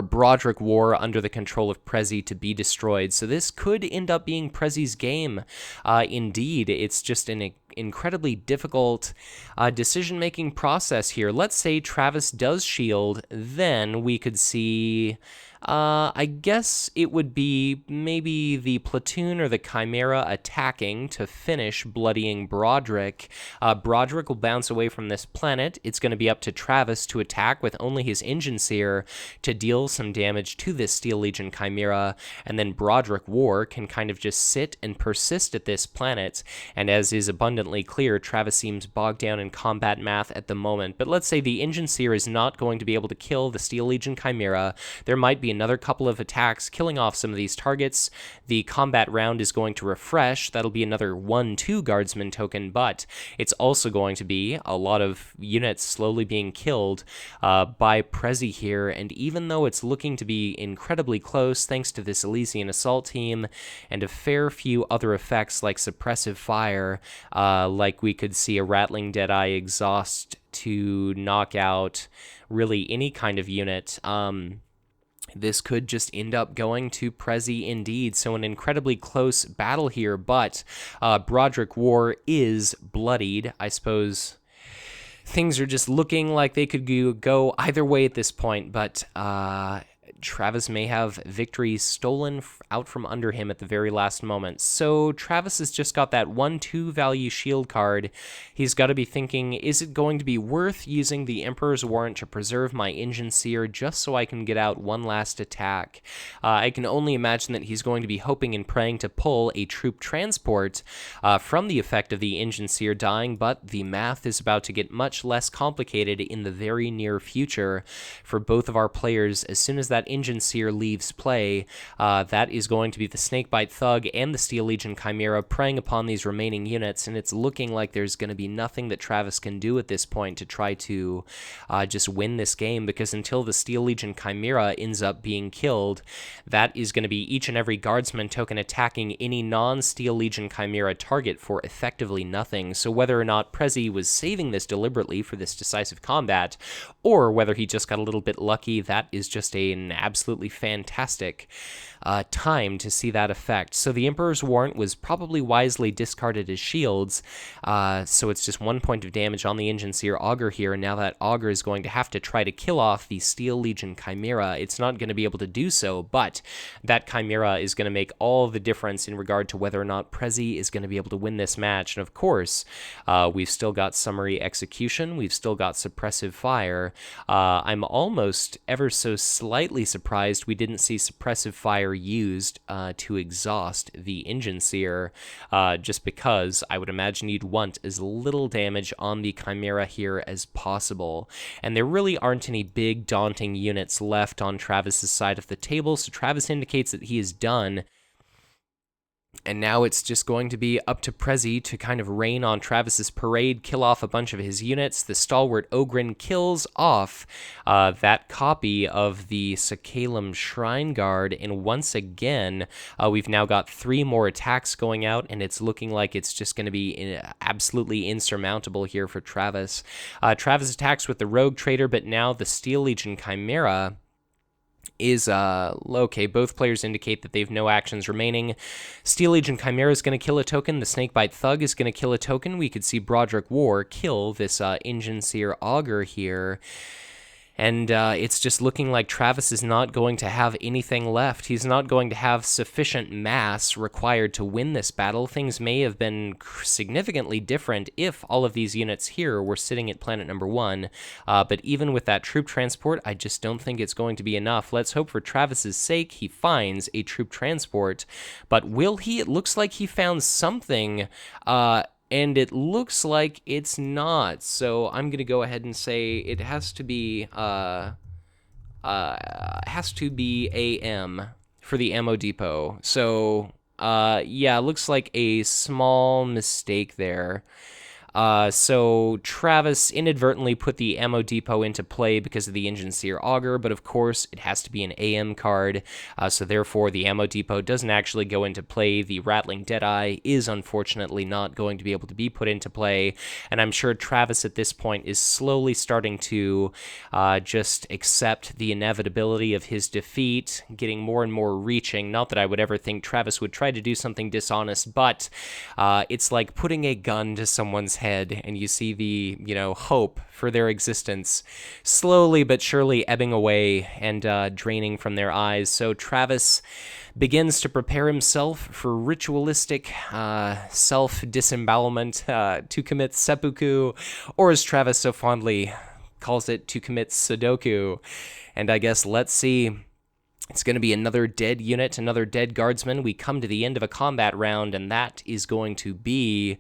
Speaker 1: Broderick Worr under the control of Prezi to be destroyed. So this could end up being Prezi's game. Indeed, it's just an incredibly difficult decision-making process here. Let's say Travis does shield, then we could see, I guess it would be maybe the platoon or the Chimera attacking to finish bloodying Broderick. Broderick will bounce away from this planet. It's going to be up to Travis to attack with only his Engine Seer to deal some damage to this Steel Legion Chimera, and then Broderick Worr can kind of just sit and persist at this planet, and as is abundantly clear, Travis seems bogged down in combat math at the moment. But let's say the Engine Seer is not going to be able to kill the Steel Legion Chimera. There might be another couple of attacks killing off some of these targets. The combat round is going to refresh. That'll be another 1-2 Guardsman token, but it's also going to be a lot of units slowly being killed by Prezi here, and even though it's looking to be incredibly close thanks to this Elysian Assault team and a fair few other effects like suppressive fire, like we could see a Rattling Deadeye exhaust to knock out really any kind of unit, this could just end up going to Prezi indeed. So an incredibly close battle here, but Broderick Worr is bloodied. I suppose things are just looking like they could go either way at this point, but Travis may have victory stolen out from under him at the very last moment. So Travis has just got that 1-2 value shield card. He's got to be thinking, is it going to be worth using the Emperor's Warrant to preserve my Engine Seer just so I can get out one last attack? I can only imagine that he's going to be hoping and praying to pull a Troop Transport from the effect of the Engine Seer dying, but the math is about to get much less complicated in the very near future for both of our players. As soon as that Engine Seer leaves play, that is going to be the Snakebite Thug and the Steel Legion Chimera preying upon these remaining units, and it's looking like there's going to be nothing that Travis can do at this point to try to just win this game, because until the Steel Legion Chimera ends up being killed, that is going to be each and every Guardsman token attacking any non-Steel Legion Chimera target for effectively nothing. So whether or not Prezi was saving this deliberately for this decisive combat, or whether he just got a little bit lucky, that is just an an absolutely fantastic time to see that effect. So the Emperor's Warrant was probably wisely discarded as shields, so it's just 1 point of damage on the Engine Seer Augur here, and now that Augur is going to have to try to kill off the Steel Legion Chimera. It's not going to be able to do so, but that Chimera is going to make all the difference in regard to whether or not Prezi is going to be able to win this match. And of course, we've still got Summary Execution, we've still got Suppressive Fire. I'm almost ever so slightly surprised we didn't see Suppressive Fire used to exhaust the Engine Seer, just because I would imagine you'd want as little damage on the Chimera here as possible. And there really aren't any big daunting units left on Travis's side of the table, so Travis indicates that he is done. And now it's just going to be up to Prezi to kind of rain on Travis's parade, kill off a bunch of his units. The Stalwart Ogren kills off that copy of the Sakhalem Shrine Guard, and once again, we've now got 3 more attacks going out, and it's looking like it's just going to be absolutely insurmountable here for Travis. Travis attacks with the Rogue Trader, but now the Steel Legion Chimera is okay. Both players indicate that they have no actions remaining. Steel Legion Chimera is going to kill a token. The Snakebite Thug is going to kill a token. We could see Broderick Worr kill this Engine Seer Augur here. And it's just looking like Travis is not going to have anything left. He's not going to have sufficient mass required to win this battle. Things may have been significantly different if all of these units here were sitting at planet number 1. But even with that troop transport, I just don't think it's going to be enough. Let's hope for Travis's sake he finds a troop transport. But will he? It looks like he found something. And it looks like it's not, so I'm gonna go ahead and say it has to be AM for the ammo depot. So yeah, looks like a small mistake there. So Travis inadvertently put the ammo depot into play because of the Engine Seer Augur, but of course it has to be an AM card, so therefore the ammo depot doesn't actually go into play. The Rattling Deadeye is unfortunately not going to be able to be put into play, and I'm sure Travis at this point is slowly starting to just accept the inevitability of his defeat, getting more and more reaching. Not that I would ever think Travis would try to do something dishonest, but it's like putting a gun to someone's head and you see the, hope for their existence slowly but surely ebbing away and draining from their eyes. So Travis begins to prepare himself for ritualistic self-disembowelment, to commit seppuku, or as Travis so fondly calls it, to commit Sudoku. And I guess let's see. It's going to be another dead unit, another dead guardsman. We come to the end of a combat round, and that is going to be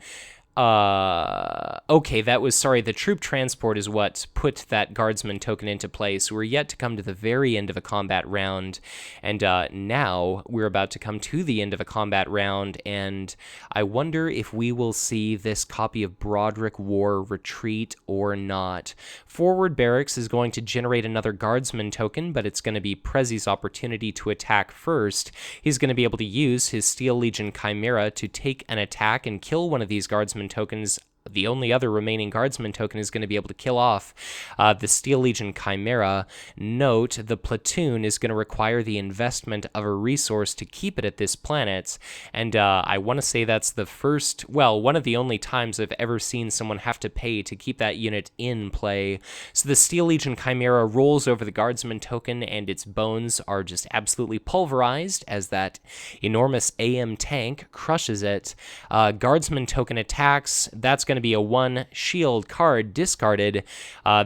Speaker 1: okay, the troop transport is what put that guardsman token into play, so we're yet to come to the very end of a combat round, and now we're about to come to the end of a combat round, and I wonder if we will see this copy of Broderick Worr retreat or not. Forward Barracks is going to generate another guardsman token, but it's going to be Prezi's opportunity to attack first. He's going to be able to use his Steel Legion Chimera to take an attack and kill one of these guardsmen tokens. The only other remaining guardsman token is going to be able to kill off the Steel Legion Chimera. Note, the platoon is going to require the investment of a resource to keep it at this planet, and I want to say that's the first, one of the only times I've ever seen someone have to pay to keep that unit in play. So the Steel Legion Chimera rolls over the guardsman token, and its bones are just absolutely pulverized as that enormous AM tank crushes it. Guardsman token attacks, that's going to be a 1 shield card discarded,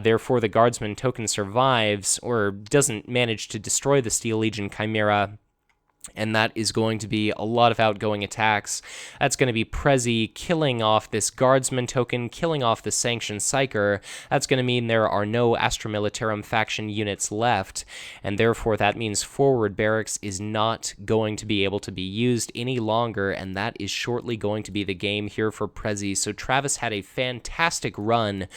Speaker 1: therefore the guardsman token survives or doesn't manage to destroy the Steel Legion Chimera. And that is going to be a lot of outgoing attacks. That's going to be Prezi killing off this guardsman token, killing off the sanctioned psyker. That's going to mean there are no Astra Militarum faction units left, and therefore that means Forward Barracks is not going to be able to be used any longer, and that is shortly going to be the game here for Prezi. So Travis had a fantastic run.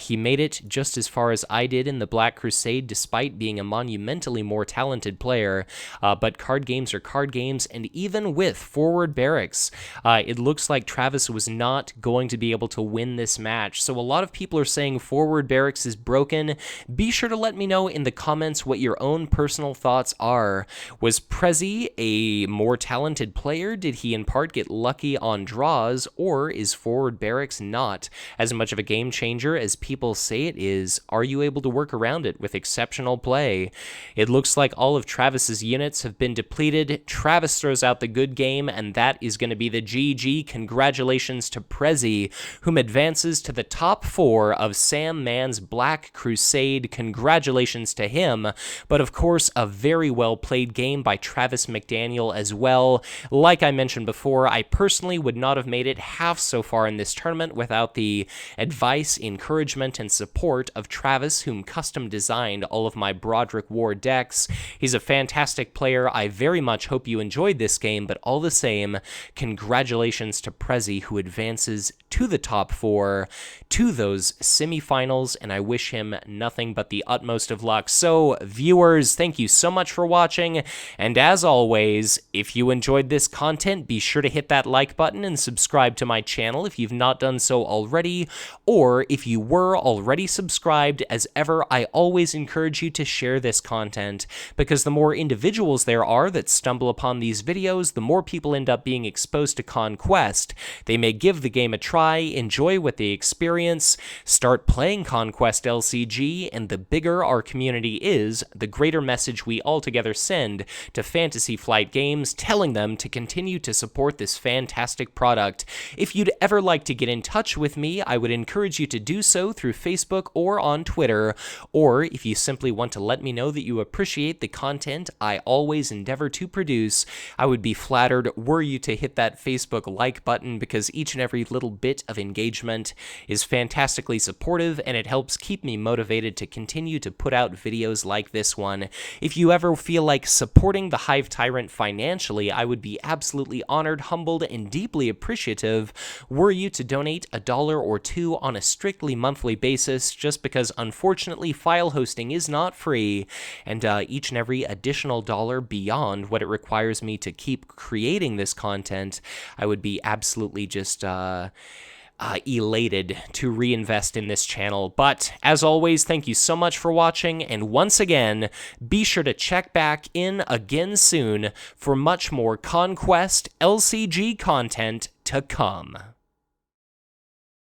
Speaker 1: He made it just as far as I did in the Black Crusade, despite being a monumentally more talented player, but card games games or card games, and even with forward barracks, it looks like Travis was not going to be able to win this match. So a lot of people are saying forward barracks is broken. Be sure to let me know in the comments what your own personal thoughts are. Was Prezi a more talented player? Did he in part get lucky on draws, or is forward barracks not as much of a game changer as people say it is? Are you able to work around it with exceptional play? It looks like all of Travis's units have been depleted. Travis throws out the good game, and that is going to be the GG. Congratulations to Prezi, whom advances to the top 4 of Sam Mann's Black Crusade. Congratulations to him. But of course, a very well played game by Travis McDaniel as well. Like I mentioned before, I personally would not have made it half so far in this tournament without the advice, encouragement, and support of Travis, whom custom designed all of my Broderick Worr decks. He's a fantastic player. I very much hope you enjoyed this game, but all the same, congratulations to Prezi, who advances to the top 4, to those semifinals, and I wish him nothing but the utmost of luck. So, viewers, thank you so much for watching, and as always, if you enjoyed this content, be sure to hit that like button and subscribe to my channel if you've not done so already, or if you were already subscribed, as ever, I always encourage you to share this content, because the more individuals there are that stumble upon these videos, the more people end up being exposed to Conquest. They may give the game a try, enjoy what they experience, start playing Conquest LCG, and the bigger our community is, the greater message we altogether send to Fantasy Flight Games, telling them to continue to support this fantastic product. If you'd ever like to get in touch with me, I would encourage you to do so through Facebook or on Twitter, or if you simply want to let me know that you appreciate the content I always endeavor to produce, I would be flattered were you to hit that Facebook like button, because each and every little bit of engagement is fantastically supportive, and it helps keep me motivated to continue to put out videos like this one. If you ever feel like supporting the Hive Tyrant financially, I would be absolutely honored, humbled, and deeply appreciative were you to donate $1 or $2 on a strictly monthly basis, just because unfortunately file hosting is not free, and each and every additional dollar beyond what it requires me to keep creating this content, I would be absolutely just elated to reinvest in this channel. But as always, thank you so much for watching, and once again, be sure to check back in again soon for much more Conquest LCG content to come.